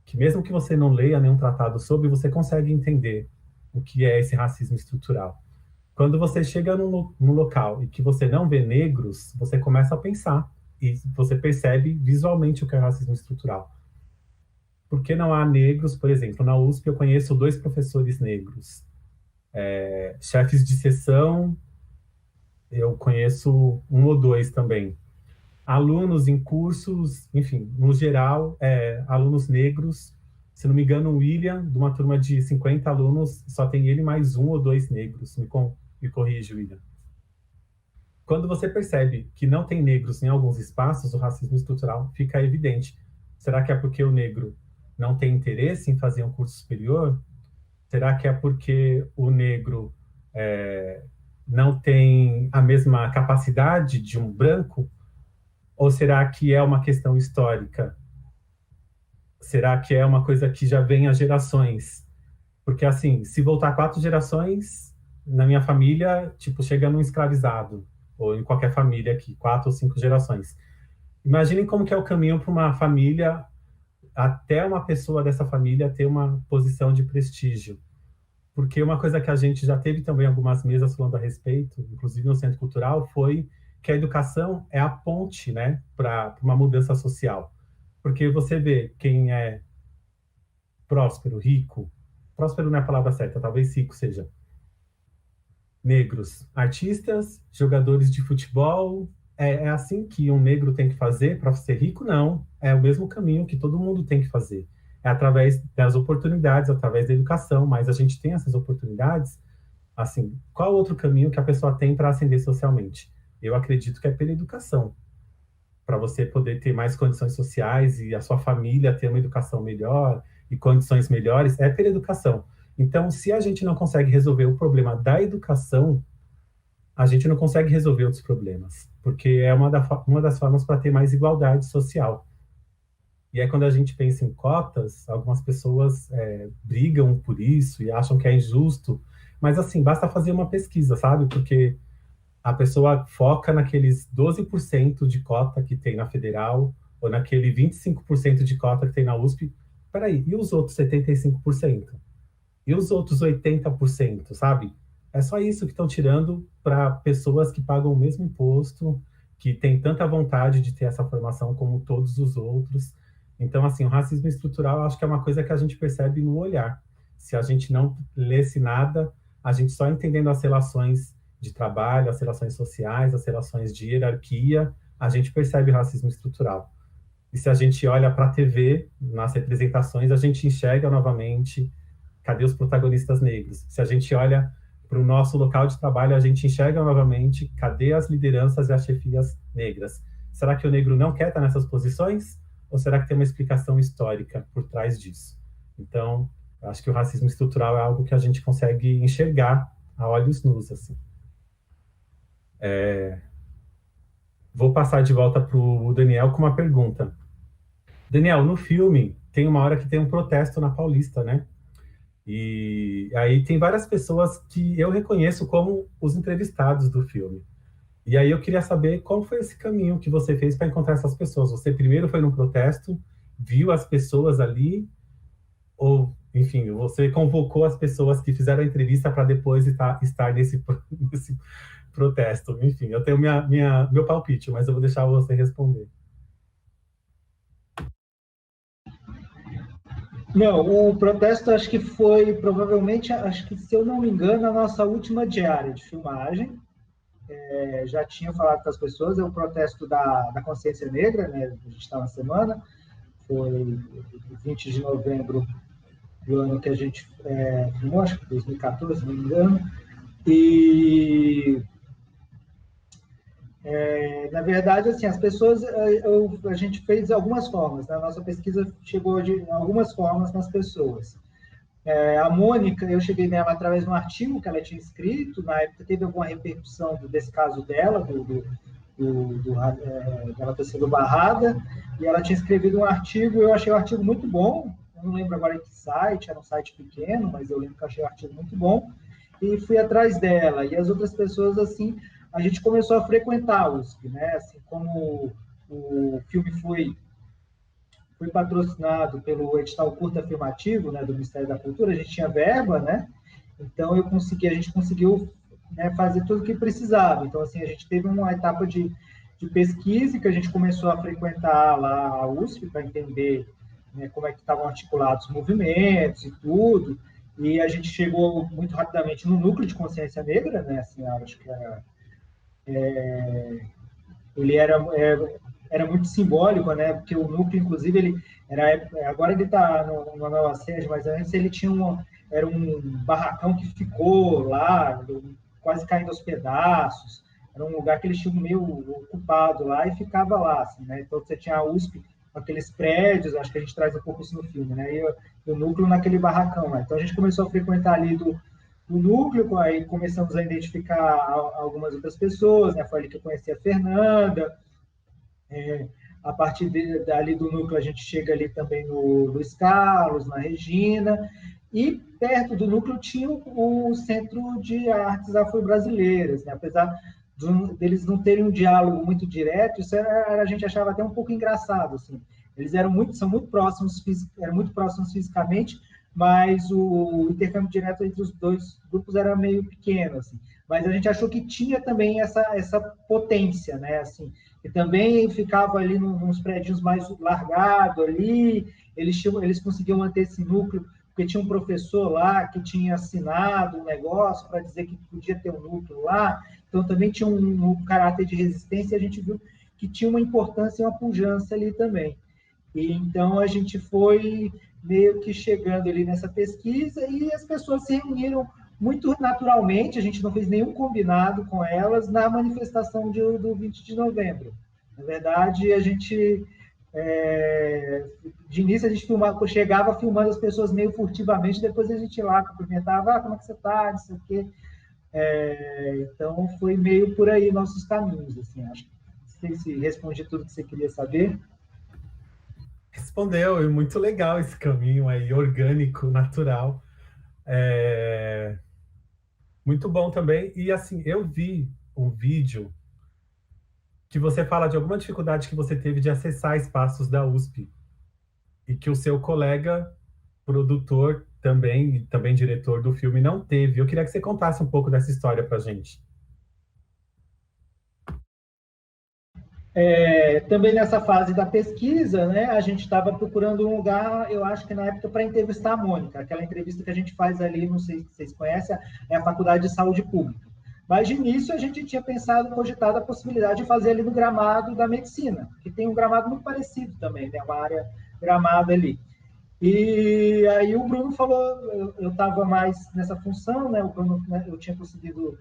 que mesmo que você não leia nenhum tratado sobre, você consegue entender o que é esse racismo estrutural. Quando você chega num local e que você não vê negros, você começa a pensar e você percebe visualmente o que é racismo estrutural. Por que não há negros, por exemplo, na USP eu conheço 2 professores negros, chefes de seção, eu conheço 1 ou 2 também. Alunos em cursos, enfim, no geral, alunos negros. Se não me engano, o William, de uma turma de 50 alunos, só tem ele mais 1 ou 2 negros. Me corrige, William. Quando você percebe que não tem negros em alguns espaços, o racismo estrutural fica evidente. Será que é porque o negro não tem interesse em fazer um curso superior? Será que é porque o negro não tem a mesma capacidade de um branco? Ou será que é uma questão histórica? Será que é uma coisa que já vem há gerações? Porque, assim, se voltar 4 gerações, na minha família, tipo, chega num escravizado, ou em qualquer família aqui, 4 ou 5 gerações. Imaginem como que é o caminho para uma família, até uma pessoa dessa família ter uma posição de prestígio. Porque uma coisa que a gente já teve também algumas mesas falando a respeito, inclusive no Centro Cultural, foi que a educação é a ponte, né, para uma mudança social. Porque você vê quem é próspero, rico, próspero não é a palavra certa, talvez rico seja, negros, artistas, jogadores de futebol, é assim que um negro tem que fazer para ser rico? Não, é o mesmo caminho que todo mundo tem que fazer. É através das oportunidades, através da educação, mas a gente tem essas oportunidades, assim, qual outro caminho que a pessoa tem para ascender socialmente? Eu acredito que é pela educação, para você poder ter mais condições sociais e a sua família ter uma educação melhor e condições melhores, é pela educação. Então, se a gente não consegue resolver o problema da educação, a gente não consegue resolver outros problemas, porque é uma das formas para ter mais igualdade social. E aí, quando a gente pensa em cotas, algumas pessoas brigam por isso e acham que é injusto, mas, assim, basta fazer uma pesquisa, sabe? Porque a pessoa foca naqueles 12% de cota que tem na federal, ou naquele 25% de cota que tem na USP. Peraí, e os outros 75%? E os outros 80%, sabe? É só isso que estão tirando para pessoas que pagam o mesmo imposto, que têm tanta vontade de ter essa formação como todos os outros. Então, assim, o racismo estrutural, eu acho que é uma coisa que a gente percebe no olhar. Se a gente não lesse nada, a gente só entendendo as relações de trabalho, as relações sociais, as relações de hierarquia, a gente percebe o racismo estrutural. E se a gente olha para a TV, nas representações, a gente enxerga novamente cadê os protagonistas negros. Se a gente olha para o nosso local de trabalho, a gente enxerga novamente cadê as lideranças e as chefias negras. Será que o negro não quer estar nessas posições? Ou será que tem uma explicação histórica por trás disso? Então, eu acho que o racismo estrutural é algo que a gente consegue enxergar a olhos nus, assim. Vou passar de volta para o Daniel com uma pergunta. Daniel, no filme, tem uma hora que tem um protesto na Paulista, né? E aí tem várias pessoas que eu reconheço como os entrevistados do filme. E aí eu queria saber qual foi esse caminho que você fez para encontrar essas pessoas. Você primeiro foi num protesto, viu as pessoas ali, ou, enfim, você convocou as pessoas que fizeram a entrevista para depois estar nesse protesto? Enfim, eu tenho meu palpite, mas eu vou deixar você responder. Não, o protesto acho que foi, provavelmente, acho que, se eu não me engano, a nossa última diária de filmagem. Já tinha falado com as pessoas, é o protesto da consciência negra, né? A gente está na semana, foi 20 de novembro do ano que a gente filmou, acho que 2014, se não me engano, e na verdade, assim, as pessoas, a gente fez algumas formas, né? A nossa pesquisa chegou de algumas formas nas pessoas. A Mônica, eu cheguei nela através de um artigo que ela tinha escrito, na época teve alguma repercussão desse caso dela, dela ter sido barrada, e ela tinha escrevido um artigo, eu achei o artigo muito bom, eu não lembro agora em que site, era um site pequeno, mas eu lembro que eu achei o artigo muito bom, e fui atrás dela, e as outras pessoas, assim, a gente começou a frequentar a USP, né, assim, como o filme foi patrocinado pelo edital curta afirmativo, né, do Ministério da Cultura, a gente tinha verba, né, então a gente conseguiu, né, fazer tudo o que precisava. Então, assim, a gente teve uma etapa de pesquisa que a gente começou a frequentar lá a USP para entender, né, como é que estavam articulados os movimentos e tudo, e a gente chegou muito rapidamente no núcleo de consciência negra, né, assim, acho que ele era muito simbólico, né? Porque o núcleo, inclusive, agora ele está numa nova sede, mas antes ele era um barracão que ficou lá, quase caindo aos pedaços. Era um lugar que eles tinham meio ocupado lá e ficava lá, assim, né? Então você tinha a USP, aqueles prédios, acho que a gente traz um pouco isso no filme, né? E o núcleo naquele barracão lá. Então a gente começou a frequentar ali do núcleo, aí começamos a identificar algumas outras pessoas, né? Foi ali que eu conheci a Fernanda. A partir dali do núcleo, a gente chega ali também no Luiz Carlos, na Regina, e perto do núcleo tinha o Centro de Artes Afro-Brasileiras, né? Apesar deles não terem um diálogo muito direto, isso a gente achava até um pouco engraçado, assim. Eles são muito próximos, eram muito próximos fisicamente, mas o intercâmbio direto entre os dois grupos era meio pequeno, assim. Mas a gente achou que tinha também essa potência, né? Assim, e também ficava ali nos prédios mais largados ali, eles conseguiam manter esse núcleo, porque tinha um professor lá que tinha assinado um negócio para dizer que podia ter um núcleo lá, então também tinha um caráter de resistência, e a gente viu que tinha uma importância e uma pujança ali também. E então a gente foi meio que chegando ali nessa pesquisa e as pessoas se reuniram muito naturalmente, a gente não fez nenhum combinado com elas na manifestação do 20 de novembro. Na verdade, a gente, de início, a gente chegava filmando as pessoas meio furtivamente, depois a gente ia lá cumprimentava, como é que você está, não sei o quê. Então, foi meio por aí nossos caminhos, assim, acho. Não sei se respondi tudo que você queria saber. Respondeu, e muito legal esse caminho aí, orgânico, natural. Muito bom também. E assim, eu vi um vídeo que você fala de alguma dificuldade que você teve de acessar espaços da USP e que o seu colega produtor também, e também diretor do filme, não teve. Eu queria que você contasse um pouco dessa história pra gente. Também nessa fase da pesquisa, né, a gente estava procurando um lugar, eu acho que na época, para entrevistar a Mônica. Aquela entrevista que a gente faz ali, não sei se vocês conhecem, é a Faculdade de Saúde Pública. Mas, de início, a gente tinha cogitado a possibilidade de fazer ali no gramado da medicina, que tem um gramado muito parecido também, né, uma área gramada ali. E aí o Bruno falou, eu estava mais nessa função, né, o Bruno, né, eu tinha conseguido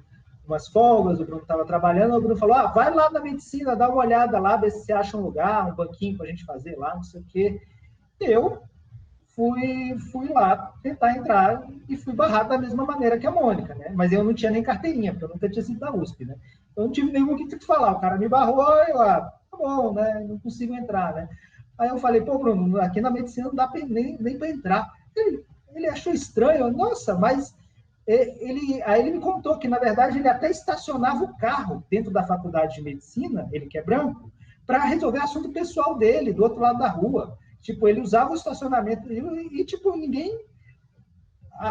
umas folgas, o Bruno estava trabalhando, o Bruno falou, vai lá na medicina, dá uma olhada lá, ver se você acha um lugar, um banquinho para a gente fazer lá, não sei o quê. Eu fui lá tentar entrar e fui barrado da mesma maneira que a Mônica, né? Mas eu não tinha nem carteirinha, porque eu nunca tinha sido da USP, né? Eu não tive nenhum que falar, o cara me barrou, eu, tá bom, né? Não consigo entrar, né? Aí eu falei, pô, Bruno, aqui na medicina não dá nem para entrar. Ele achou estranho, nossa, mas aí ele me contou que, na verdade, ele até estacionava o carro dentro da faculdade de medicina, ele que é branco, para resolver assunto pessoal dele, do outro lado da rua. Tipo, ele usava o estacionamento e tipo, ninguém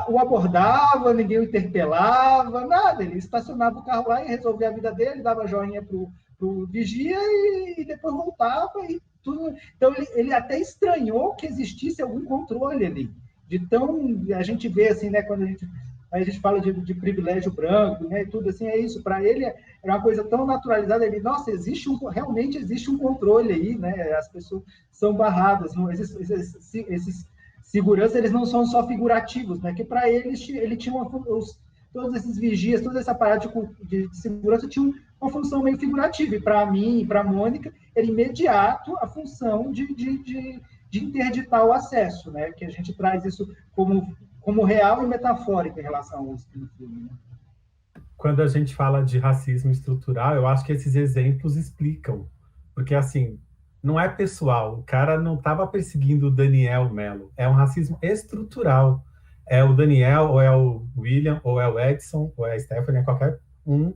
o abordava, ninguém o interpelava, nada. Ele estacionava o carro lá e resolvia a vida dele, dava joinha pro vigia e depois voltava e tudo. Então, ele até estranhou que existisse algum controle ali. De tão... A gente vê, assim, né, quando a gente fala de privilégio branco, né, e tudo assim, é isso. Para ele, era uma coisa tão naturalizada. Ele, nossa, realmente existe um controle aí, né? As pessoas são barradas. Não, esses segurança, eles não são só figurativos, né? Que para ele tinha todos esses vigias, toda essa parada de segurança tinha uma função meio figurativa. E para mim, e para a Mônica, era imediato a função de interditar o acesso, né? Que a gente traz isso como como real e metafórica em relação ao USP no filme, né? Quando a gente fala de racismo estrutural, eu acho que esses exemplos explicam. Porque, assim, não é pessoal. O cara não estava perseguindo o Daniel Mello. É um racismo estrutural. É o Daniel, ou é o William, ou é o Edson, ou é a Stephanie, é qualquer um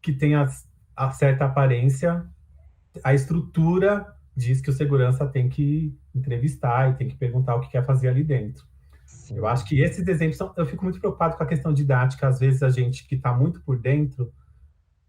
que tenha a certa aparência. A estrutura diz que o segurança tem que entrevistar e tem que perguntar o que quer fazer ali dentro. Eu Sim. acho que esses exemplos são. Eu fico muito preocupado com a questão didática. Às vezes a gente que está muito por dentro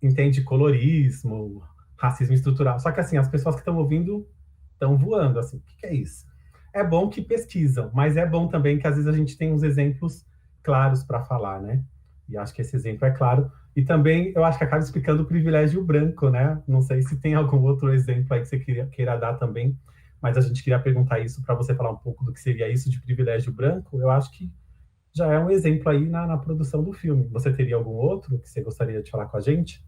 entende colorismo, racismo estrutural. Só que assim, as pessoas que estão ouvindo estão voando. Assim, o que é isso? É bom que pesquisam, mas é bom também que às vezes a gente tem uns exemplos claros para falar, né? E acho que esse exemplo é claro. E também eu acho que acaba explicando o privilégio branco, né? Não sei se tem algum outro exemplo aí que você queira dar também, mas a gente queria perguntar isso para você falar um pouco do que seria isso de privilégio branco. Eu acho que já é um exemplo aí na produção do filme. Você teria algum outro que você gostaria de falar com a gente?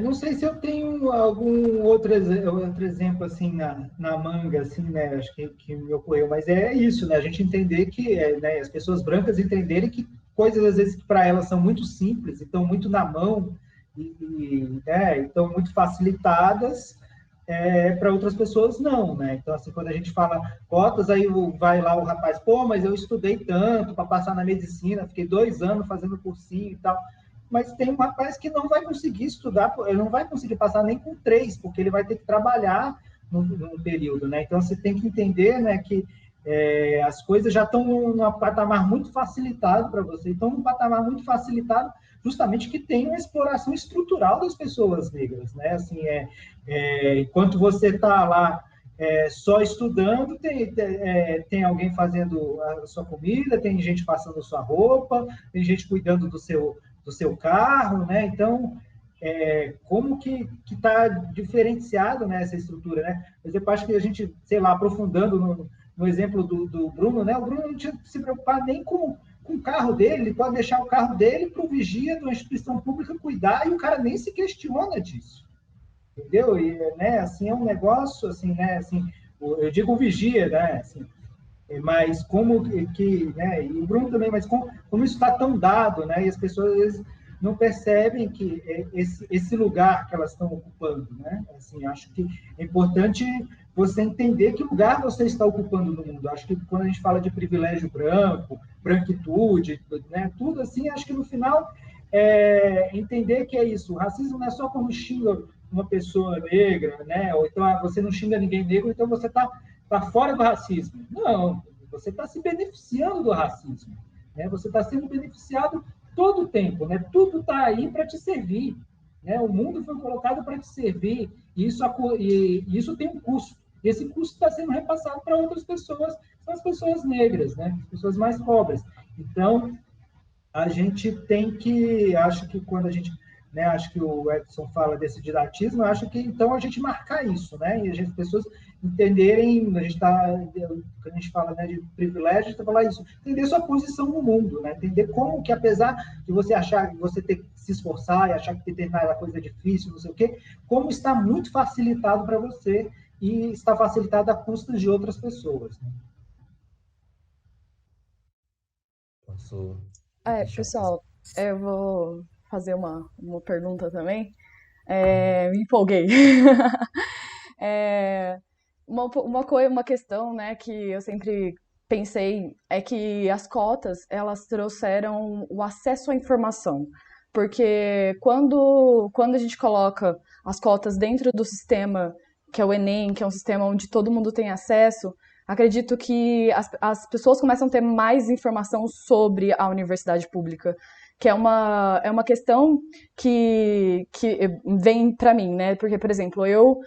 Não sei se eu tenho algum outro exemplo assim na manga, assim, né? Acho que me ocorreu, mas é isso, né? A gente entender que, né, as pessoas brancas entenderem que coisas às vezes que para elas são muito simples, estão muito na mão né, estão muito facilitadas, para outras pessoas não, né? Então assim, quando a gente fala cotas, aí vai lá o rapaz, pô, mas eu estudei tanto para passar na medicina, fiquei 2 anos fazendo cursinho e tal. Mas tem um rapaz que não vai conseguir estudar, ele não vai conseguir passar nem com 3, porque ele vai ter que trabalhar num período, né? Então, você tem que entender, né, que as coisas já estão num patamar muito facilitado para você, então num patamar muito facilitado, justamente que tem uma exploração estrutural das pessoas negras, né? Assim, enquanto você está lá só estudando, tem alguém fazendo a sua comida, tem gente passando a sua roupa, tem gente cuidando do seu carro, né? Então, como que está diferenciado, né, essa estrutura, né? Por exemplo, acho que a gente, sei lá, aprofundando no exemplo do Bruno, né? O Bruno não tinha que se preocupar nem com o carro dele, ele pode deixar o carro dele para o vigia de uma instituição pública cuidar e o cara nem se questiona disso, entendeu? E, né, assim, é um negócio, assim, né, assim, eu digo vigia, né, assim, mas como né, e o Bruno também, mas como isso está tão dado, né, e as pessoas às vezes não percebem que esse lugar que elas estão ocupando, né, assim, acho que é importante você entender que lugar você está ocupando no mundo. Acho que quando a gente fala de privilégio branco, branquitude, né, tudo assim, acho que no final entender que é isso. O racismo não é só quando xinga uma pessoa negra, né, ou então você não xinga ninguém negro, então você está fora do racismo. Não, você está se beneficiando do racismo. Né? Você está sendo beneficiado todo o tempo. Né? Tudo está aí para te servir. Né? O mundo foi colocado para te servir. Isso tem um custo. E esse custo está sendo repassado para outras pessoas, são as pessoas negras, né? As pessoas mais pobres. Então, a gente tem que, acho que quando a gente, né, acho que o Edson fala desse didatismo, acho que então a gente marcar isso, né, e as pessoas entenderem, quando a gente fala, né, de privilégio, a gente falar isso, entender sua posição no mundo, né, entender como que apesar de você achar que você ter que se esforçar e achar que determinada coisa é difícil, não sei o quê, como está muito facilitado para você e está facilitado a custas de outras pessoas. Né? Posso deixar o Pessoal, eu vou fazer uma pergunta também. Me empolguei. É, uma questão, né, que eu sempre pensei é que as cotas, elas trouxeram o acesso à informação. Porque quando a gente coloca as cotas dentro do sistema, que é o Enem, que é um sistema onde todo mundo tem acesso, acredito que as pessoas começam a ter mais informação sobre a universidade pública, que é uma questão que vem para mim, né? Porque, por exemplo, eu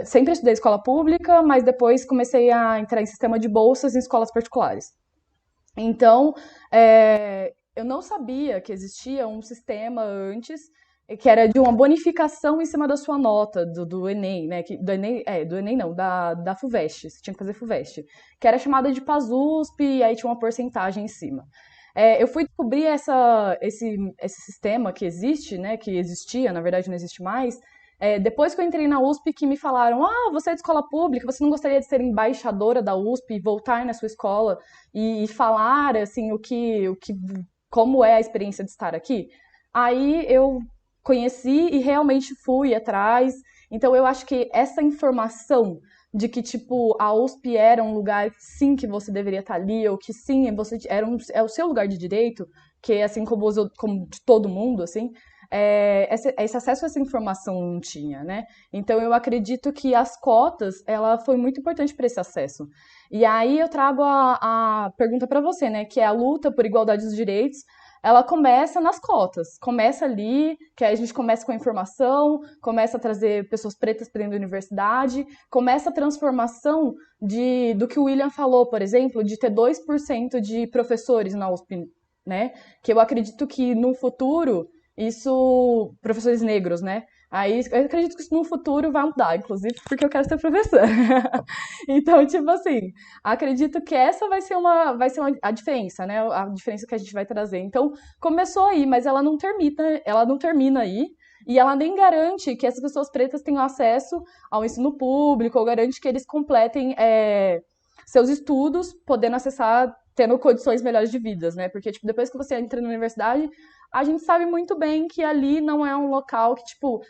sempre estudei escola pública, mas depois comecei a entrar em sistema de bolsas em escolas particulares. Então, eu não sabia que existia um sistema antes que era de uma bonificação em cima da sua nota do Enem, né? Do Enem não, da FUVEST, você tinha que fazer FUVEST, que era chamada de PASUSP, e aí tinha uma porcentagem em cima. Eu fui descobrir esse sistema que existe, né? Que existia, na verdade não existe mais, depois que eu entrei na USP, que me falaram, você é de escola pública, você não gostaria de ser embaixadora da USP, voltar na sua escola e falar, assim, como é a experiência de estar aqui? Aí eu conheci e realmente fui atrás. Então eu acho que essa informação de que, tipo, a USP era um lugar, sim, que você deveria estar ali, ou que sim, é o seu lugar de direito, que assim como de todo mundo, assim, esse acesso a essa informação não tinha, né? Então eu acredito que as cotas, ela foi muito importante para esse acesso. E aí eu trago a pergunta para você, né? Que é a luta por igualdade dos direitos. Ela começa nas cotas, começa ali, que aí a gente começa com a informação, começa a trazer pessoas pretas para dentro da universidade, começa a transformação do que o William falou, por exemplo, de ter 2% de professores na USP, né? Que eu acredito que no futuro, professores negros, né? Aí eu acredito que isso no futuro vai mudar, inclusive porque eu quero ser professora. Então, tipo assim, acredito que essa a diferença, né? A diferença que a gente vai trazer. Então, começou aí, mas ela não termina aí. E ela nem garante que essas pessoas pretas tenham acesso ao ensino público, ou garante que eles completem seus estudos, podendo acessar, tendo condições melhores de vidas, né? Porque, tipo, depois que você entra na universidade, a gente sabe muito bem que ali não é um local que, tipo,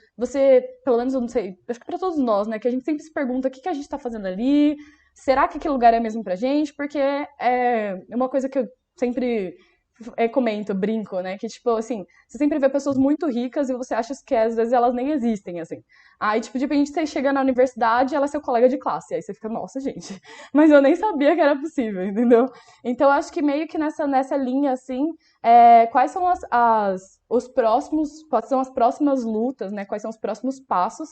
pelo menos eu não sei, acho que pra todos nós, né, que a gente sempre se pergunta o que a gente tá fazendo ali, será que aquele lugar é mesmo pra gente? Porque é uma coisa que eu sempre comento, brinco, né, que, tipo, assim, você sempre vê pessoas muito ricas e você acha que às vezes elas nem existem, assim. Aí, tipo, de repente você chega na universidade e ela é seu colega de classe, aí você fica, nossa, gente, mas eu nem sabia que era possível, entendeu? Então, acho que meio que nessa linha, assim, quais são os próximos, quais são as próximas lutas, né? Quais são os próximos passos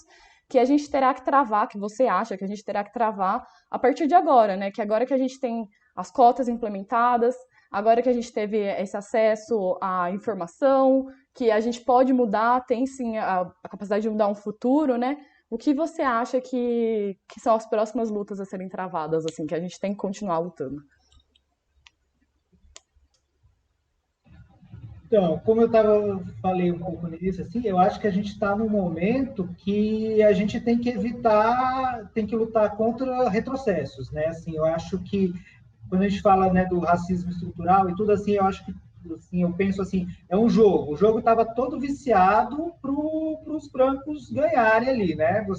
que a gente terá que travar, que você acha que a gente terá que travar a partir de agora, né? Que agora que a gente tem as cotas implementadas, agora que a gente teve esse acesso à informação, que a gente pode mudar, tem sim a capacidade de mudar um futuro, né? O que você acha que são as próximas lutas a serem travadas, assim, que a gente tem que continuar lutando? Então, como falei um pouco nisso, assim, eu acho que a gente está num momento que a gente tem que evitar, tem que lutar contra retrocessos, né? Assim, eu acho que quando a gente fala, né, do racismo estrutural e tudo assim, eu acho que, assim, eu penso assim, é um jogo. O jogo estava todo viciado para os brancos ganharem ali, né? O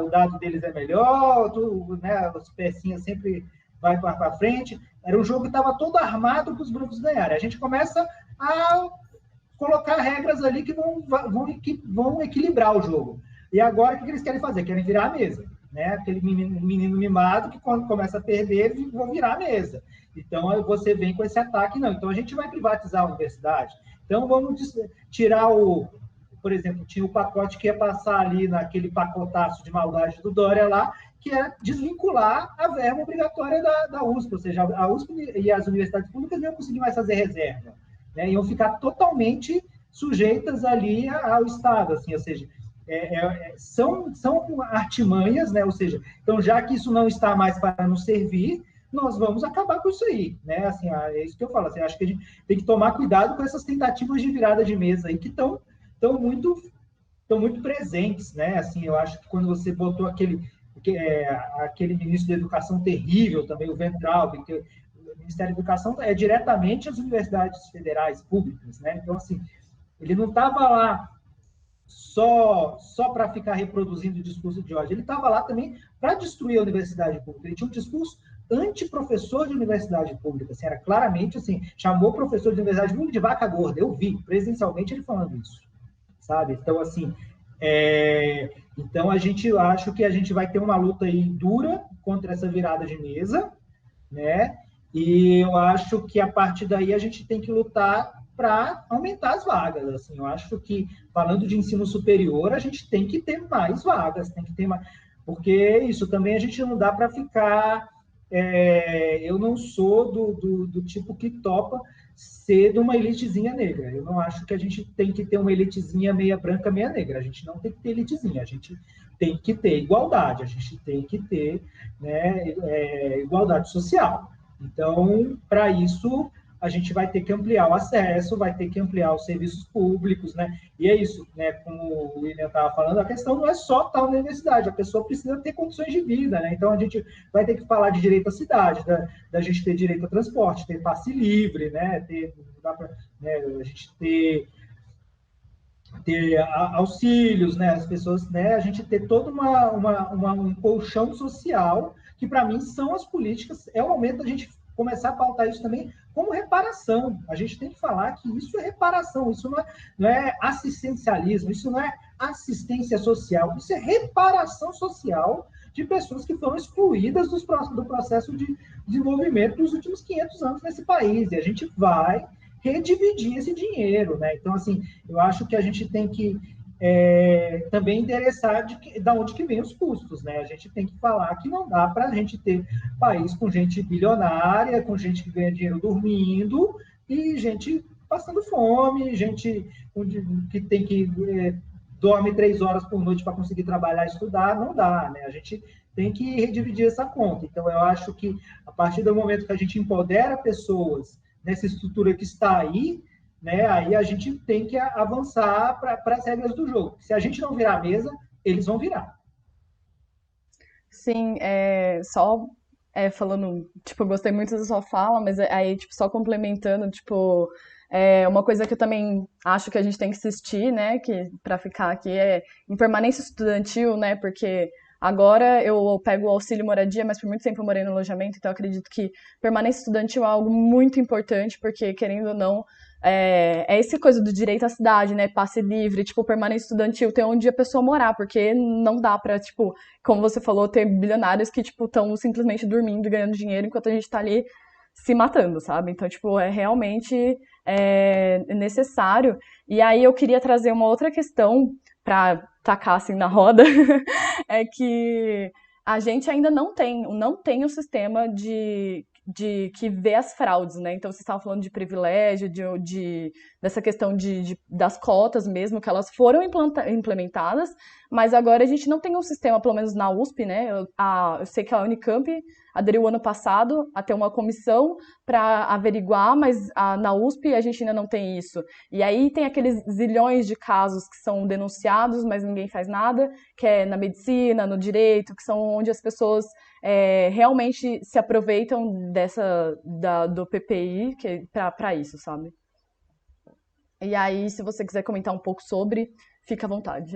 dado deles é melhor, né? As pecinhas sempre vai para frente. Era um jogo que estava todo armado para os brancos ganharem. A gente começa a colocar regras ali que vão equilibrar o jogo. E agora, o que eles querem fazer? Querem virar a mesa. Né? Aquele menino mimado que, quando começa a perder, vão virar a mesa. Então, você vem com esse ataque. Não, então a gente vai privatizar a universidade. Então, vamos tirar por exemplo, tinha o pacote que ia passar ali naquele pacotaço de maldade do Dória lá, que é desvincular a verba obrigatória da USP, ou seja, a USP e as universidades públicas não iam conseguir mais fazer reserva, né? Iam ficar totalmente sujeitas ali ao Estado, assim, ou seja, são artimanhas, né? Ou seja, então já que isso não está mais para nos servir, nós vamos acabar com isso aí, né? Assim, é isso que eu falo, assim, acho que a gente tem que tomar cuidado com essas tentativas de virada de mesa aí que estão muito presentes, né? Assim, eu acho que quando você botou aquele ministro da Educação terrível também, o Weintraub, que o Ministério da Educação é diretamente as universidades federais públicas, né? Então, assim, ele não estava lá só para ficar reproduzindo o discurso de ódio, ele estava lá também para destruir a universidade pública. Ele tinha um discurso antiprofessor de universidade pública, assim, era claramente assim, chamou o professor de universidade pública de vaca gorda. Eu vi presencialmente ele falando isso, sabe? Então, assim, então acho que a gente vai ter uma luta aí dura contra essa virada de mesa, né? E eu acho que a partir daí a gente tem que lutar para aumentar as vagas. Assim, eu acho que, falando de ensino superior, a gente tem que ter mais vagas, tem que ter mais, porque isso também a gente não dá para ficar. Eu não sou do tipo que topa ser de uma elitezinha negra. Eu não acho que a gente tem que ter uma elitezinha meia branca, meia negra. A gente não tem que ter elitezinha, a gente tem que ter igualdade, a gente tem que ter, né, igualdade social. Então, para isso, a gente vai ter que ampliar o acesso, vai ter que ampliar os serviços públicos, né? E é isso, né? Como o William estava falando, a questão não é só estar na universidade, a pessoa precisa ter condições de vida, né? Então a gente vai ter que falar de direito à cidade, da gente ter direito a transporte, ter passe livre, né? Né? A gente ter auxílios, né? As pessoas, né? A gente ter todo um colchão social que para mim são as políticas. É o momento da gente começar a pautar isso também como reparação. A gente tem que falar que isso é reparação, isso não é assistencialismo, isso não é assistência social, isso é reparação social de pessoas que foram excluídas do processo de desenvolvimento dos últimos 500 anos nesse país. E a gente vai redividir esse dinheiro, né? Então, assim, eu acho que a gente tem que também endereçar da onde que vem os custos, né? A gente tem que falar que não dá para a gente ter país com gente bilionária, com gente que ganha dinheiro dormindo e gente passando fome, gente que tem que dorme 3 horas por noite para conseguir trabalhar e estudar, não dá, né? A gente tem que redividir essa conta. Então, eu acho que a partir do momento que a gente empodera pessoas nessa estrutura que está aí, né, aí a gente tem que avançar para as regras do jogo. Se a gente não virar a mesa, eles vão virar. Sim, só falando, tipo, eu gostei muito da sua fala, mas aí, tipo, só complementando, tipo, uma coisa que eu também acho que a gente tem que insistir, né, que para ficar aqui é em permanência estudantil, né, porque agora eu pego o auxílio moradia, mas por muito tempo eu morei no alojamento, então eu acredito que permanência estudantil é algo muito importante, porque, querendo ou não, essa coisa do direito à cidade, né, passe livre, tipo, permanência estudantil, ter onde a pessoa morar, porque não dá pra, tipo, como você falou, ter bilionários que, tipo, estão simplesmente dormindo e ganhando dinheiro enquanto a gente tá ali se matando, sabe? Então, tipo, é realmente necessário. E aí eu queria trazer uma outra questão pra tacar, assim, na roda, é que a gente ainda não tem um sistema de que vê as fraudes, né? Então, vocês estavam falando de privilégio, dessa questão das cotas mesmo, que elas foram implementadas, mas agora a gente não tem um sistema, pelo menos na USP, né? Eu sei que a Unicamp aderiu ano passado a ter uma comissão para averiguar, mas na USP a gente ainda não tem isso. E aí tem aqueles zilhões de casos que são denunciados, mas ninguém faz nada, que é na medicina, no direito, que são onde as pessoas realmente se aproveitam do PPI para isso, sabe? E aí, se você quiser comentar um pouco sobre, fica à vontade.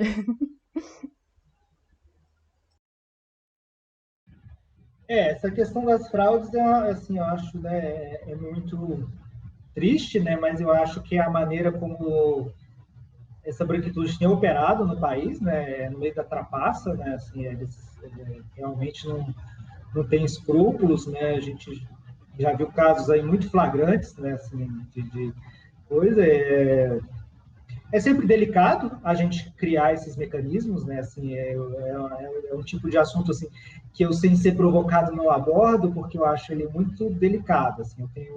Essa questão das fraudes, assim, eu acho, né, é muito triste, né, mas eu acho que a maneira como essa branquitude tem operado no país, né, no meio da trapaça, né, assim, eles realmente não têm escrúpulos, né, a gente já viu casos aí muito flagrantes, né, assim, de coisa, é sempre delicado a gente criar esses mecanismos, né? Assim, é um tipo de assunto assim que eu, sem ser provocado, não abordo, porque eu acho ele muito delicado. Assim, é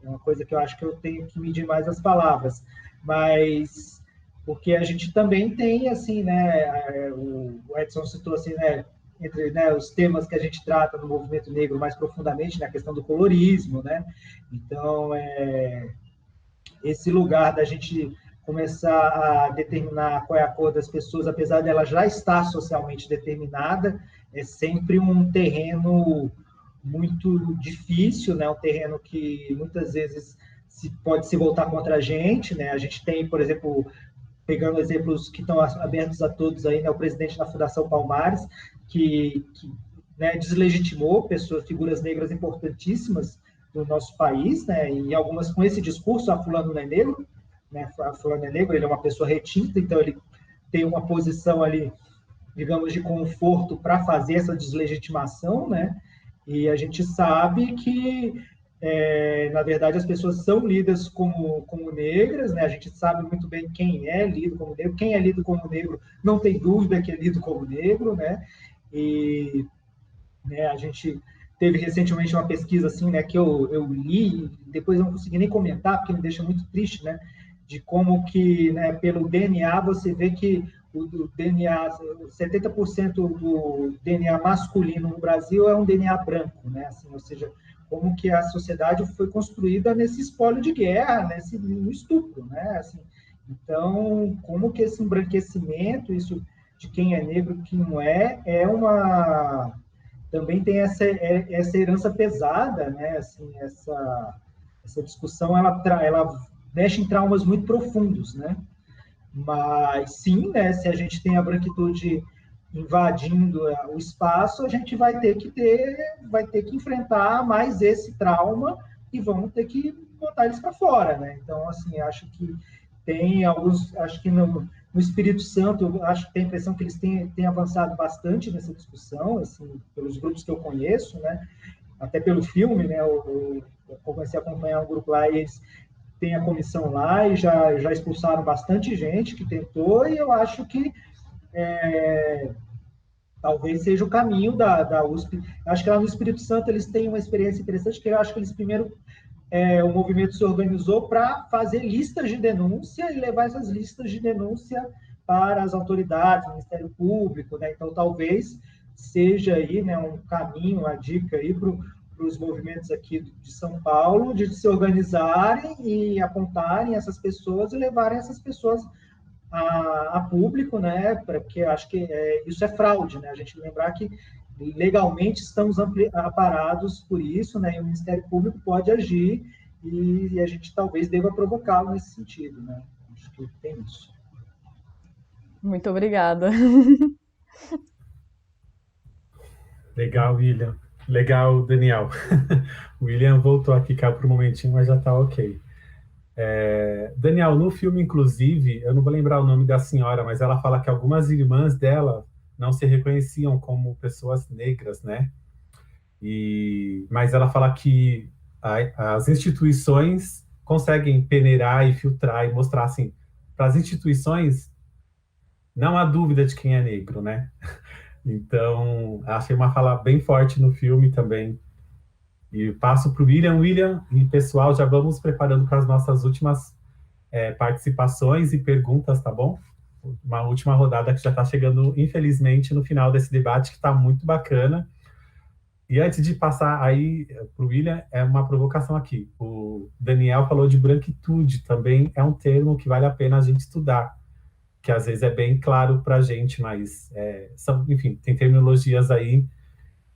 uma coisa que eu acho que eu tenho que medir mais as palavras, mas porque a gente também tem, assim, né? O Edson citou assim, né? Entre, né, os temas que a gente trata no movimento negro mais profundamente, na questão do colorismo, né? Então, esse lugar da gente começar a determinar qual é a cor das pessoas, apesar dela já estar socialmente determinada, é sempre um terreno muito difícil, né? Um terreno que muitas vezes pode se voltar contra a gente, né? A gente tem, por exemplo, pegando exemplos que estão abertos a todos aí, né? O presidente da Fundação Palmares, que né, deslegitimou figuras negras importantíssimas do nosso país, né? E algumas com esse discurso, a fulano não é negro, né? A fulano é negro, ele é uma pessoa retinta, então ele tem uma posição ali, digamos, de conforto para fazer essa deslegitimação, né? E a gente sabe que, na verdade, as pessoas são lidas como negras, né? A gente sabe muito bem quem é lido como negro, quem é lido como negro não tem dúvida que é lido como negro, né? E né, a gente teve recentemente uma pesquisa assim, né, que eu li, depois eu não consegui nem comentar, porque me deixa muito triste, né, de como que, né, pelo DNA, você vê que o DNA, 70% do DNA masculino no Brasil é um DNA branco, né, assim, ou seja, como que a sociedade foi construída nesse espólio de guerra, no estupro, né? Assim, então, como que esse embranquecimento, isso de quem é negro e quem não também tem essa herança pesada, né? Assim, essa discussão, ela mexe em traumas muito profundos, né? Mas sim, né? Se a gente tem a branquitude invadindo o espaço, a gente vai ter que enfrentar mais esse trauma e vamos ter que botar eles para fora, né? Então, assim, acho que tem alguns, acho que no Espírito Santo, eu acho que tem a impressão que eles têm avançado bastante nessa discussão, assim, pelos grupos que eu conheço, né? Até pelo filme, né? Eu comecei a acompanhar um grupo lá e eles têm a comissão lá e já expulsaram bastante gente que tentou, e eu acho que talvez seja o caminho da USP. Acho que lá no Espírito Santo eles têm uma experiência interessante, que eu acho que eles primeiro, o movimento se organizou para fazer listas de denúncia e levar essas listas de denúncia para as autoridades, o Ministério Público, né? Então talvez seja aí, né, um caminho, uma dica aí para os movimentos aqui de São Paulo, de se organizarem e apontarem essas pessoas e levarem essas pessoas a público, né? Porque acho que isso é fraude, né? A gente lembrar que legalmente estamos amparados por isso, né? E o Ministério Público pode agir e a gente talvez deva provocá-lo nesse sentido, né? Acho que tem isso. Muito obrigada. Legal, William. Legal, Daniel. O William voltou aqui, caiu por um momentinho, mas já tá ok. Daniel, no filme, inclusive, eu não vou lembrar o nome da senhora, mas ela fala que algumas irmãs dela não se reconheciam como pessoas negras, né? Mas ela fala que as instituições conseguem peneirar e filtrar e mostrar, assim, para as instituições não há dúvida de quem é negro, né? Então, achei uma fala bem forte no filme também. E passo para o William. William e pessoal, já vamos preparando para as nossas últimas participações e perguntas, tá bom? Uma última rodada que já está chegando, infelizmente, no final desse debate, que está muito bacana. E antes de passar aí para o William, uma provocação aqui. O Daniel falou de branquitude, também é um termo que vale a pena a gente estudar, que às vezes é bem claro para a gente, mas, enfim, tem terminologias aí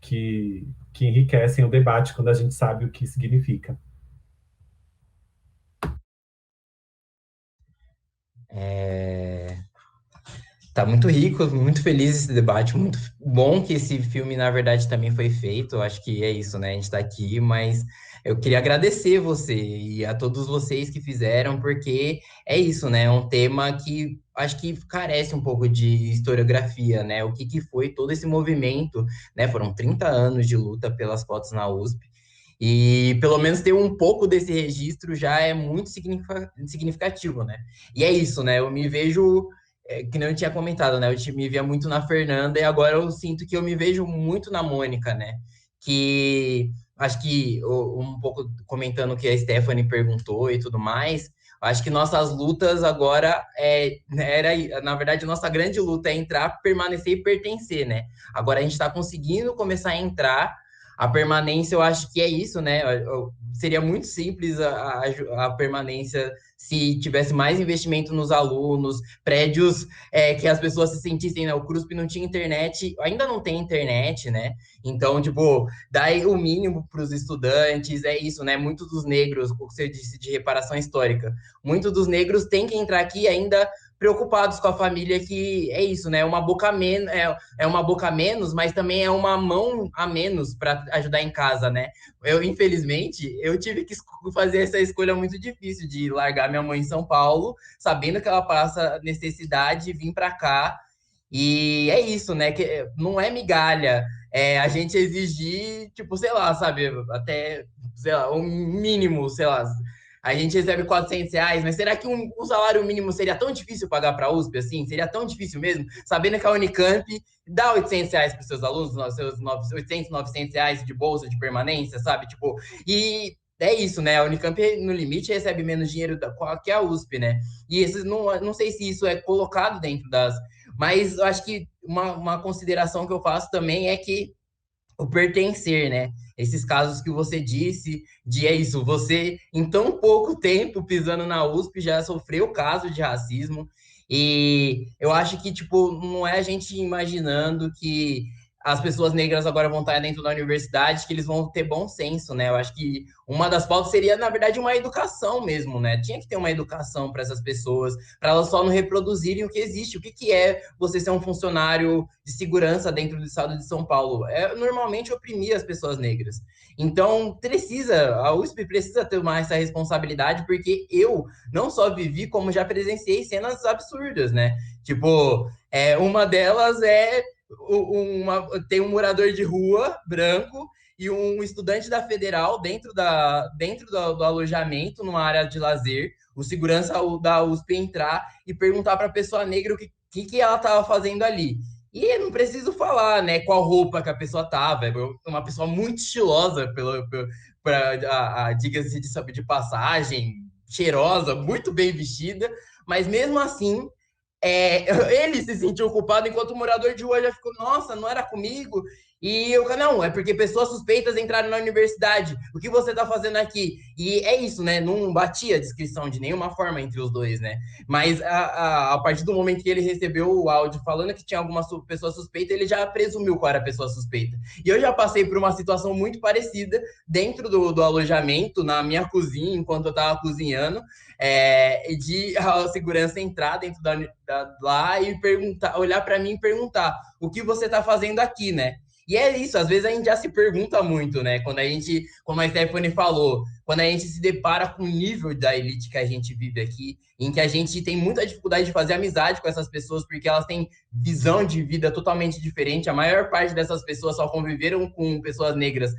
que enriquecem o debate quando a gente sabe o que significa. Tá muito rico, muito feliz esse debate, muito bom que esse filme, na verdade, também foi feito. Eu acho que é isso, né? A gente tá aqui, mas eu queria agradecer você e a todos vocês que fizeram, porque é isso, né? É um tema que acho que carece um pouco de historiografia, né? O que foi todo esse movimento, né? Foram 30 anos de luta pelas cotas na USP. E pelo menos ter um pouco desse registro já é muito significativo, né? E é isso, né? Eu me vejo que nem eu tinha comentado, né? Eu me via muito na Fernanda e agora eu sinto que eu me vejo muito na Mônica, né? Que acho que um pouco comentando o que a Stephanie perguntou e tudo mais, acho que nossas lutas agora na verdade, nossa grande luta é entrar, permanecer e pertencer, né? Agora a gente está conseguindo começar a entrar. A permanência, eu acho que é isso, né? Seria muito simples a permanência se tivesse mais investimento nos alunos, prédios que as pessoas se sentissem, né? O CRUSP não tinha internet, ainda não tem internet, né? Então, tipo, dá o mínimo para os estudantes, é isso, né? Muitos dos negros, o que você disse de reparação histórica, muitos dos negros têm que entrar aqui ainda preocupados com a família, que é isso, né? Uma boca menos, uma boca a menos, mas também é uma mão a menos para ajudar em casa, né? Infelizmente, eu tive que fazer essa escolha muito difícil de largar minha mãe em São Paulo, sabendo que ela passa necessidade, vir para cá. E é isso, né? Que não é migalha. A gente exigir, tipo, sei lá, sabe? Até, sei lá, o mínimo, sei lá. A gente recebe R$ 400, mas será que um salário mínimo seria tão difícil pagar para a USP assim? Seria tão difícil mesmo? Sabendo que a Unicamp dá R$ 800 para os seus alunos, seus 800, R$ 900 de bolsa de permanência, sabe? Tipo, e é isso, né? A Unicamp, no limite, recebe menos dinheiro que a USP, né? E esses, não sei se isso é colocado dentro das... Mas eu acho que uma consideração que eu faço também é que o pertencer, né? esses casos que você disse, de é isso, você em tão pouco tempo pisando na USP já sofreu caso de racismo, e eu acho que, tipo, não é a gente imaginando que as pessoas negras agora vão estar dentro da universidade, que eles vão ter bom senso, né? Eu acho que uma das pautas seria, na verdade, uma educação mesmo, né? Tinha que ter uma educação para essas pessoas, para elas só não reproduzirem o que existe. O que, que é você ser um funcionário de segurança dentro do estado de São Paulo? É normalmente oprimir as pessoas negras. Então, a USP precisa ter mais essa responsabilidade, porque eu não só vivi, como já presenciei cenas absurdas, né? Tipo, uma delas tem um morador de rua branco e um estudante da Federal dentro do alojamento, numa área de lazer, o segurança da USP entrar e perguntar para a pessoa negra o que ela estava fazendo ali. E não preciso falar, né, qual roupa que a pessoa tava. Uma pessoa muito estilosa, diga-se de passagem, cheirosa, muito bem vestida, mas mesmo assim ele se sentiu culpado, enquanto o morador de rua já ficou, nossa, não era comigo. E eu, não, é porque pessoas suspeitas entraram na universidade. O que você tá fazendo aqui? E é isso, né? Não batia a descrição de nenhuma forma entre os dois, né? Mas a partir do momento que ele recebeu o áudio falando que tinha alguma pessoa suspeita, ele já presumiu qual era a pessoa suspeita. E eu já passei por uma situação muito parecida dentro do alojamento, na minha cozinha, enquanto eu tava cozinhando, de a segurança entrar dentro lá e olhar para mim e perguntar o que você tá fazendo aqui, né? E é isso, às vezes a gente já se pergunta muito, né? Quando a gente, como a Stephanie falou, quando a gente se depara com o nível da elite que a gente vive aqui, em que a gente tem muita dificuldade de fazer amizade com essas pessoas, porque elas têm visão de vida totalmente diferente. A maior parte dessas pessoas só conviveram com pessoas negras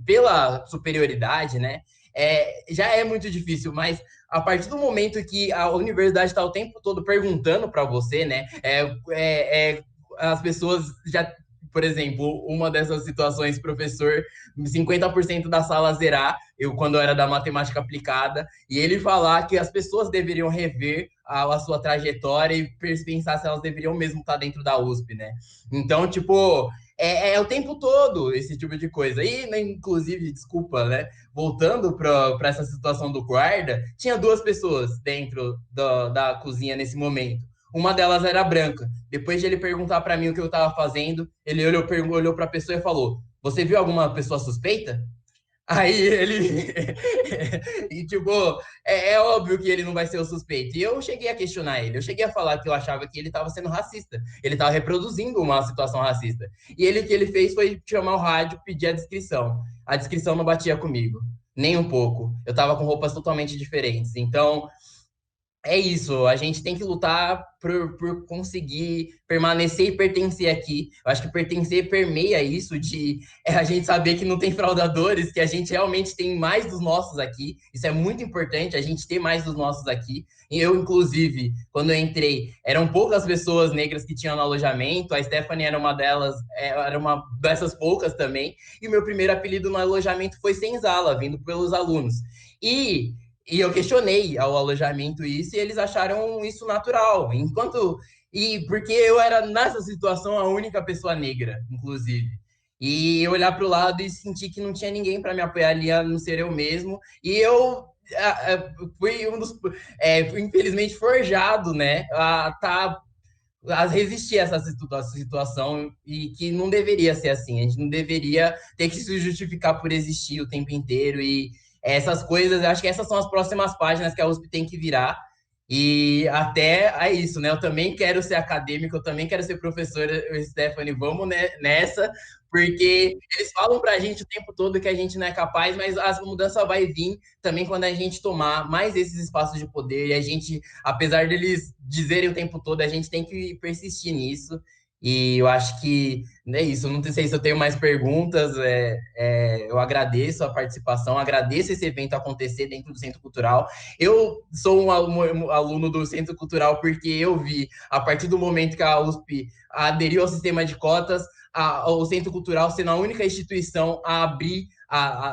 pela superioridade, né? Já é muito difícil, mas a partir do momento que a universidade está o tempo todo perguntando para você, né? As pessoas já, por exemplo, uma dessas situações, professor, 50% da sala zerar, quando eu era da matemática aplicada, e ele falar que as pessoas deveriam rever a sua trajetória e pensar se elas deveriam mesmo estar dentro da USP, né? Então, tipo, o tempo todo esse tipo de coisa. E, né, inclusive, desculpa, né? Voltando para essa situação do guarda, tinha duas pessoas dentro da cozinha nesse momento. Uma delas era branca. Depois de ele perguntar para mim o que eu estava fazendo, ele olhou para a pessoa e falou: "Você viu alguma pessoa suspeita?" Aí ele. E, tipo, óbvio que ele não vai ser o suspeito. E eu cheguei a questionar ele. Eu cheguei a falar que eu achava que ele estava sendo racista. Ele estava reproduzindo uma situação racista. E o que ele fez foi chamar o rádio, pedir a descrição. A descrição não batia comigo. Nem um pouco. Eu estava com roupas totalmente diferentes. Então, é isso, a gente tem que lutar por conseguir permanecer e pertencer aqui. Eu acho que pertencer permeia isso de a gente saber que não tem fraudadores, que a gente realmente tem mais dos nossos aqui. Isso é muito importante, a gente ter mais dos nossos aqui. E eu, inclusive, quando eu entrei, eram poucas pessoas negras que tinham no alojamento, a Stephanie era uma delas, era uma dessas poucas também. E o meu primeiro apelido no alojamento foi Senzala, vindo pelos alunos. E eu questionei ao alojamento isso e eles acharam isso natural. Porque eu era, nessa situação, a única pessoa negra, inclusive. E eu olhar para o lado e sentir que não tinha ninguém para me apoiar ali, a não ser eu mesmo. E eu fui infelizmente, forjado, né? A resistir a essa situação e que não deveria ser assim. A gente não deveria ter que se justificar por existir o tempo inteiro e essas coisas, eu acho que essas são as próximas páginas que a USP tem que virar. E até é isso, né? Eu também quero ser acadêmico, eu também quero ser professor, Stephanie, vamos nessa, porque eles falam pra gente o tempo todo que a gente não é capaz, mas a mudança vai vir também quando a gente tomar mais esses espaços de poder, e a gente, apesar deles dizerem o tempo todo, a gente tem que persistir nisso. E eu acho que é isso. Não sei se eu tenho mais perguntas. Eu agradeço a participação, agradeço esse evento acontecer dentro do Centro Cultural. Eu sou um aluno do Centro Cultural porque eu vi, a partir do momento que a USP aderiu ao sistema de cotas, o Centro Cultural sendo a única instituição a abrir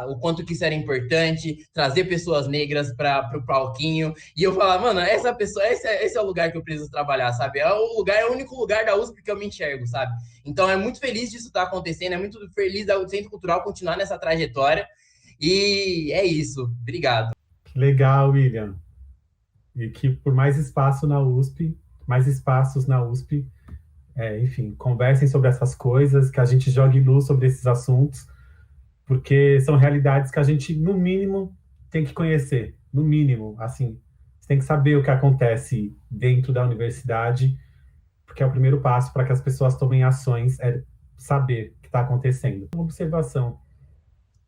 o quanto que isso era importante, trazer pessoas negras para o palquinho. E eu falava, mano, essa pessoa, esse é o lugar que eu preciso trabalhar, sabe? É o único lugar da USP que eu me enxergo, sabe? Então é muito feliz disso estar acontecendo, é muito feliz do Centro Cultural continuar nessa trajetória. E é isso. Obrigado. Que legal, William. E que por mais espaço na USP, mais espaços na USP, enfim, conversem sobre essas coisas, que a gente jogue luz sobre esses assuntos, porque são realidades que a gente, no mínimo, tem que conhecer. No mínimo, assim, você tem que saber o que acontece dentro da universidade, porque é o primeiro passo para que as pessoas tomem ações, é saber o que está acontecendo. Uma observação.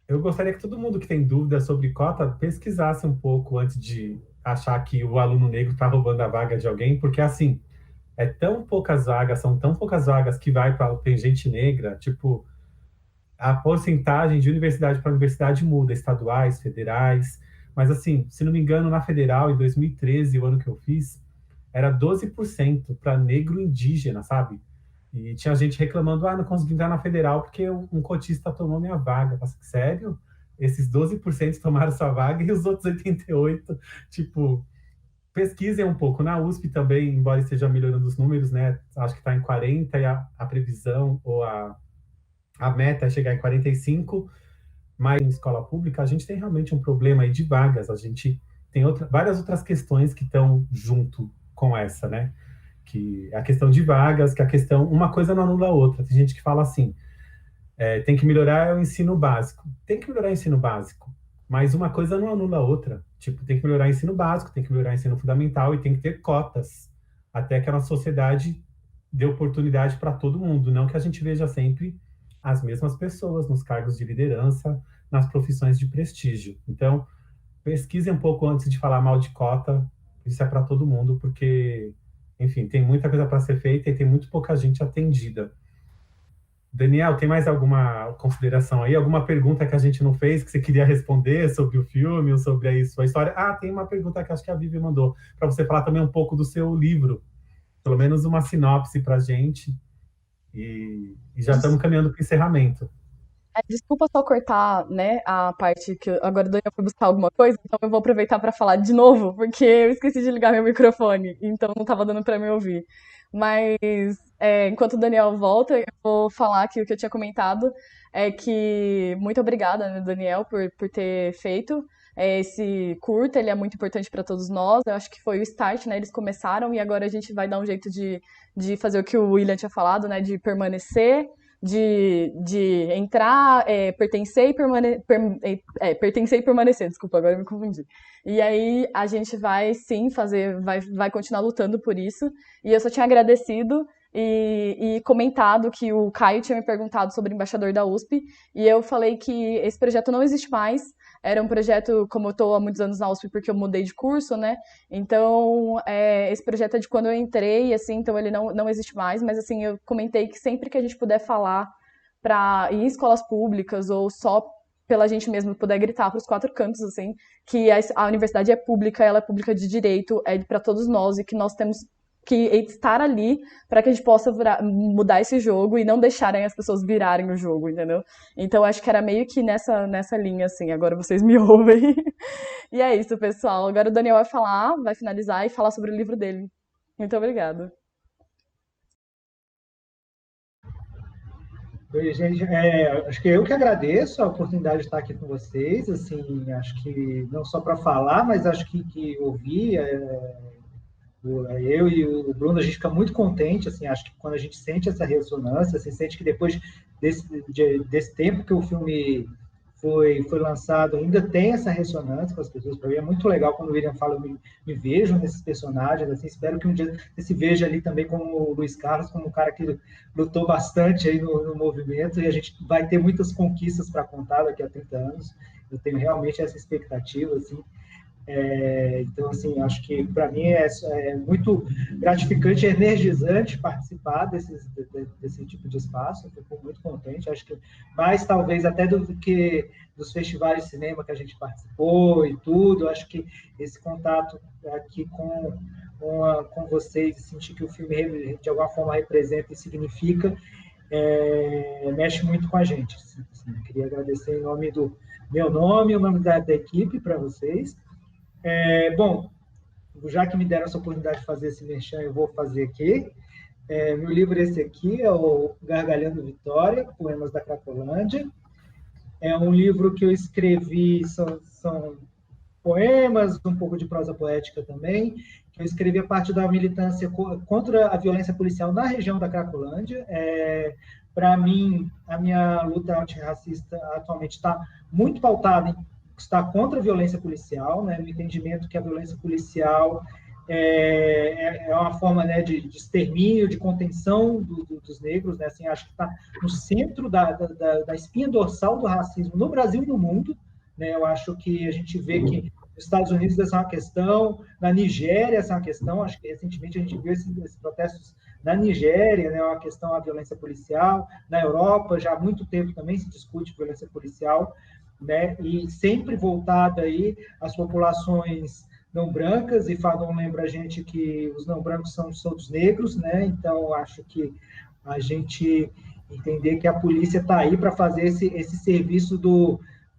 Eu gostaria que todo mundo que tem dúvida sobre cota pesquisasse um pouco antes de achar que o aluno negro está roubando a vaga de alguém, porque assim, são tão poucas vagas que tem gente negra, tipo, a porcentagem de universidade para universidade muda, estaduais, federais, mas assim, se não me engano, na federal, em 2013, o ano que eu fiz, era 12% para negro indígena, sabe? E tinha gente reclamando, não consegui entrar na federal porque um cotista tomou minha vaga. Eu falei, sério? Esses 12% tomaram sua vaga e os outros 88%, tipo, pesquisem um pouco. Na USP também, embora esteja melhorando os números, né? Acho que está em 40 e a previsão ou a meta é chegar em 45, mas em escola pública a gente tem realmente um problema aí de vagas. A gente tem várias outras questões que estão junto com essa, né? Que é a questão de vagas, que a questão, uma coisa não anula a outra. Tem gente que fala assim, tem que melhorar o ensino básico. Tem que melhorar o ensino básico, mas uma coisa não anula a outra. Tipo, tem que melhorar o ensino básico, tem que melhorar o ensino fundamental e tem que ter cotas, até que a nossa sociedade dê oportunidade para todo mundo, não que a gente veja sempre as mesmas pessoas nos cargos de liderança, nas profissões de prestígio. Então, pesquise um pouco antes de falar mal de cota, isso é para todo mundo, porque, enfim, tem muita coisa para ser feita e tem muito pouca gente atendida. Daniel, tem mais alguma consideração aí? Alguma pergunta que a gente não fez que você queria responder sobre o filme ou sobre a sua história? Tem uma pergunta que acho que a Vivi mandou, para você falar também um pouco do seu livro, pelo menos uma sinopse para a gente, e já estamos caminhando para o encerramento. Desculpa só cortar, né, a parte que agora o Daniel foi buscar alguma coisa, então eu vou aproveitar para falar de novo, porque eu esqueci de ligar meu microfone, então não estava dando para me ouvir. Mas enquanto o Daniel volta, eu vou falar que o que eu tinha comentado é que muito obrigada, né, Daniel, por ter feito esse curta, ele é muito importante para todos nós. Eu acho que foi o start, né? Eles começaram e agora a gente vai dar um jeito de fazer o que o William tinha falado, né? De permanecer, de entrar, pertencer e permanecer, desculpa, agora eu me confundi. E aí a gente vai sim vai continuar lutando por isso. E eu só tinha agradecido e comentado que o Caio tinha me perguntado sobre o embaixador da USP, e eu falei que esse projeto não existe mais. Era um projeto, como eu estou há muitos anos na USP, porque eu mudei de curso, né? Então, esse projeto é de quando eu entrei, assim, então ele não existe mais, mas assim, eu comentei que sempre que a gente puder falar em escolas públicas ou só pela gente mesmo puder gritar para os quatro cantos, assim, que a universidade é pública, ela é pública de direito, é para todos nós e que nós temos que estar ali para que a gente possa mudar esse jogo e não deixarem as pessoas virarem o jogo, entendeu? Então acho que era meio que nessa linha, assim, agora vocês me ouvem. E é isso, pessoal. Agora o Daniel vai finalizar e falar sobre o livro dele. Muito obrigada. Oi, gente, acho que eu que agradeço a oportunidade de estar aqui com vocês, assim, acho que não só para falar, mas acho que ouvir, eu e o Bruno, a gente fica muito contente, assim, acho que quando a gente sente essa ressonância, assim, sente que depois desse tempo que o filme foi lançado, ainda tem essa ressonância com as pessoas. Para mim é muito legal quando o William fala, eu me vejo nesses personagens, assim, espero que um dia você se veja ali também como o Luiz Carlos, como um cara que lutou bastante aí no movimento, e a gente vai ter muitas conquistas para contar daqui a 30 anos. Eu tenho realmente essa expectativa, assim. Então, assim, acho que para mim é muito gratificante e energizante participar desse tipo de espaço. Eu fico muito contente, acho que mais talvez até do que dos festivais de cinema que a gente participou e tudo. Acho que esse contato aqui com vocês, sentir que o filme de alguma forma representa e significa, mexe muito com a gente. Assim, queria agradecer em nome do meu nome, o nome da equipe para vocês. Bom, já que me deram essa oportunidade de fazer esse merchan, eu vou fazer aqui. Meu livro esse aqui é o Gargalhando Vitória, Poemas da Cracolândia. É um livro que eu escrevi, são poemas, um pouco de prosa poética também, que eu escrevi a partir da militância contra a violência policial na região da Cracolândia. Para mim, a minha luta antirracista atualmente está muito pautada em estar contra a violência policial, né, no entendimento que a violência policial é uma forma, né, de extermínio, de contenção dos negros, né, assim, acho que está no centro da espinha dorsal do racismo no Brasil e no mundo, né, eu acho que a gente vê que nos Estados Unidos essa é uma questão, na Nigéria essa é uma questão, acho que recentemente a gente viu esses protestos na Nigéria, né, uma questão da violência policial, na Europa já há muito tempo também se discute violência policial, né, e sempre voltada aí às populações não brancas, e Fanon lembra a gente que os não brancos são todos negros, né? Então, acho que a gente entender que a polícia está aí para fazer esse serviço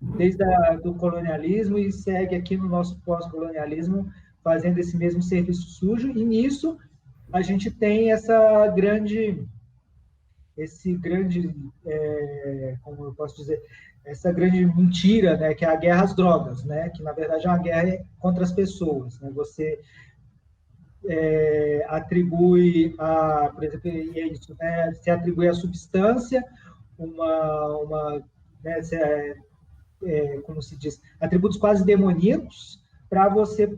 desde do colonialismo e segue aqui no nosso pós-colonialismo fazendo esse mesmo serviço sujo, e nisso a gente tem como eu posso dizer, essa grande mentira, né, que é a guerra às drogas, né, que na verdade é uma guerra contra as pessoas, né, você atribui por exemplo, é isso, né, se atribui à substância né, como se diz, atributos quase demoníacos para você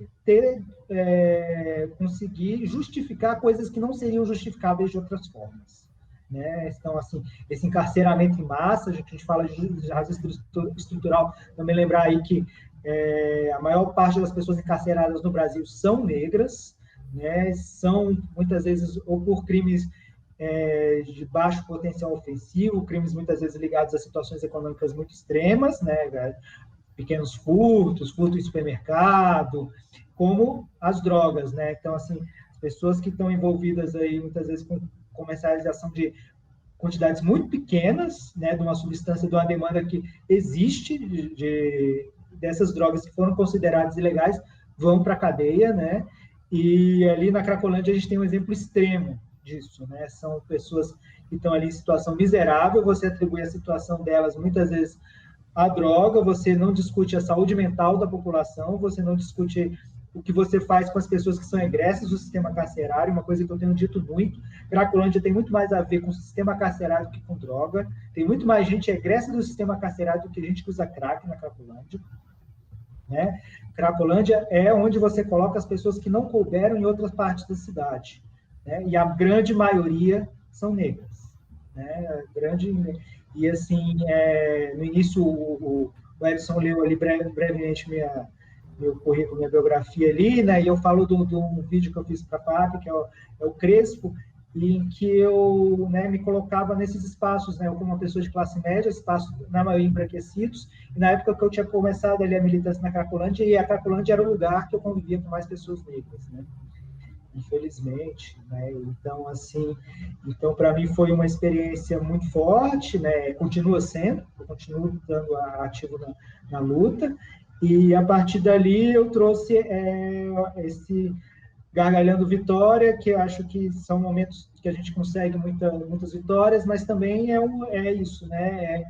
conseguir justificar coisas que não seriam justificáveis de outras formas. Né? Então, assim, esse encarceramento em massa, a gente fala de racismo estrutural, também lembrar aí que a maior parte das pessoas encarceradas no Brasil são negras, né? São muitas vezes ou por crimes de baixo potencial ofensivo, crimes muitas vezes ligados a situações econômicas muito extremas, né? Pequenos furtos, furto em supermercado, como as drogas, né? Então, assim, as pessoas que estão envolvidas aí muitas vezes com comercialização de quantidades muito pequenas, né, de uma substância, de uma demanda que existe dessas drogas que foram consideradas ilegais, vão para a cadeia, né? E ali na Cracolândia a gente tem um exemplo extremo disso, né? São pessoas que estão ali em situação miserável, você atribui a situação delas muitas vezes à droga, você não discute a saúde mental da população, você não discute o que você faz com as pessoas que são egressas do sistema carcerário, uma coisa que eu tenho dito muito. Cracolândia tem muito mais a ver com o sistema carcerário do que com droga. Tem muito mais gente egressa do sistema carcerário do que gente que usa crack na Cracolândia. Né? Cracolândia é onde você coloca as pessoas que não couberam em outras partes da cidade. Né? E a grande maioria são negras. Né? E, assim, no início, o Edson leu ali brevemente meu currículo, minha biografia ali, né? E eu falo de um vídeo que eu fiz para a FAP, que é o Crespo, em que eu, né, me colocava nesses espaços, né? Eu como uma pessoa de classe média, espaços na maioria embranquecidos, e na época que eu tinha começado ali a militância na Cracolândia, e a Cracolândia era o lugar que eu convivia com mais pessoas negras, né? Infelizmente, né? Então, assim, para mim foi uma experiência muito forte, né? Continua sendo, eu continuo estando ativo na luta, e a partir dali eu trouxe esse Gargalhando Vitória, que eu acho que são momentos que a gente consegue muitas vitórias, mas também é isso, né?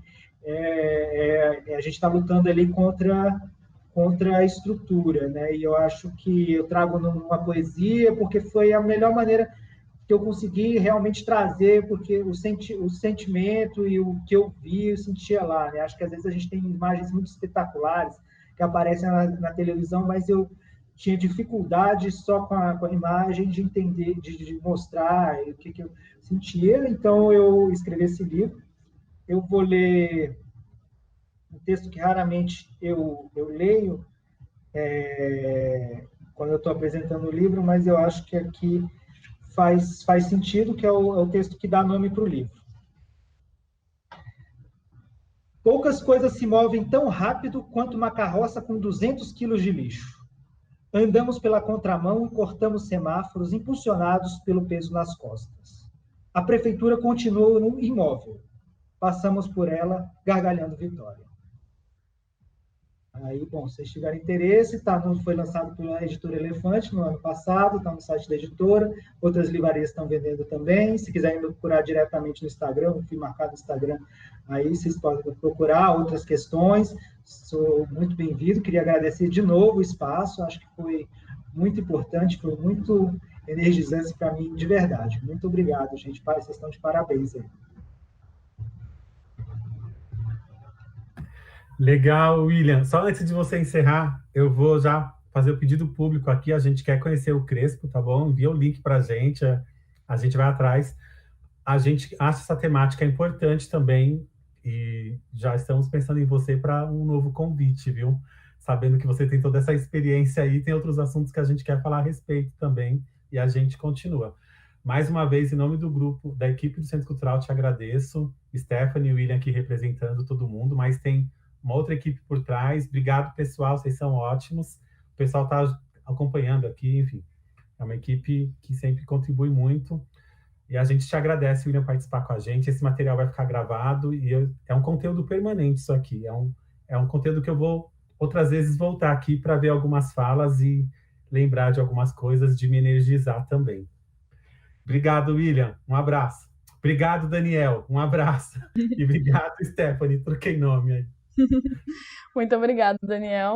A gente está lutando ali contra a estrutura, né? E eu acho que eu trago numa poesia porque foi a melhor maneira que eu consegui realmente trazer, porque o sentimento e o que eu vi, eu sentia lá, né? Acho que às vezes a gente tem imagens muito espetaculares que aparecem na televisão, mas eu tinha dificuldade só com a imagem de entender, de mostrar o que eu sentia. Então eu escrevi esse livro. Eu vou ler um texto que raramente eu leio quando eu estou apresentando o livro, mas eu acho que aqui faz sentido, que é o texto que dá nome para o livro. Poucas coisas se movem tão rápido quanto uma carroça com 200 quilos de lixo. Andamos pela contramão e cortamos semáforos impulsionados pelo peso nas costas. a prefeitura continua no imóvel. Passamos por ela gargalhando vitória. Aí, bom, se vocês tiverem interesse, foi lançado pela editora Elefante no ano passado, está no site da editora, outras livrarias estão vendendo também. Se quiserem me procurar diretamente no Instagram, fui marcado no Instagram, aí vocês podem procurar outras questões. Sou muito bem-vindo, queria agradecer de novo o espaço, acho que foi muito importante, foi muito energizante para mim, de verdade. Muito obrigado, gente, vocês estão de parabéns aí. Legal, William. Só antes de você encerrar, eu vou já fazer o pedido público aqui. A gente quer conhecer o Crespo, tá bom? Envia o link para a gente vai atrás. A gente acha essa temática importante também e já estamos pensando em você para um novo convite, viu? Sabendo que você tem toda essa experiência aí, tem outros assuntos que a gente quer falar a respeito também e a gente continua. Mais uma vez, em nome do grupo, da equipe do Centro Cultural, te agradeço. Stephanie e William aqui representando todo mundo, mas tem uma outra equipe por trás. Obrigado, pessoal, vocês são ótimos. O pessoal está acompanhando aqui, enfim. É uma equipe que sempre contribui muito. E a gente te agradece, William, participar com a gente. Esse material vai ficar gravado e é um conteúdo permanente isso aqui. É um conteúdo que eu vou outras vezes voltar aqui para ver algumas falas e lembrar de algumas coisas, de me energizar também. Obrigado, William. Um abraço. Obrigado, Daniel. Um abraço. E obrigado, Stephanie. Troquei nome aí. Muito obrigada, Daniel.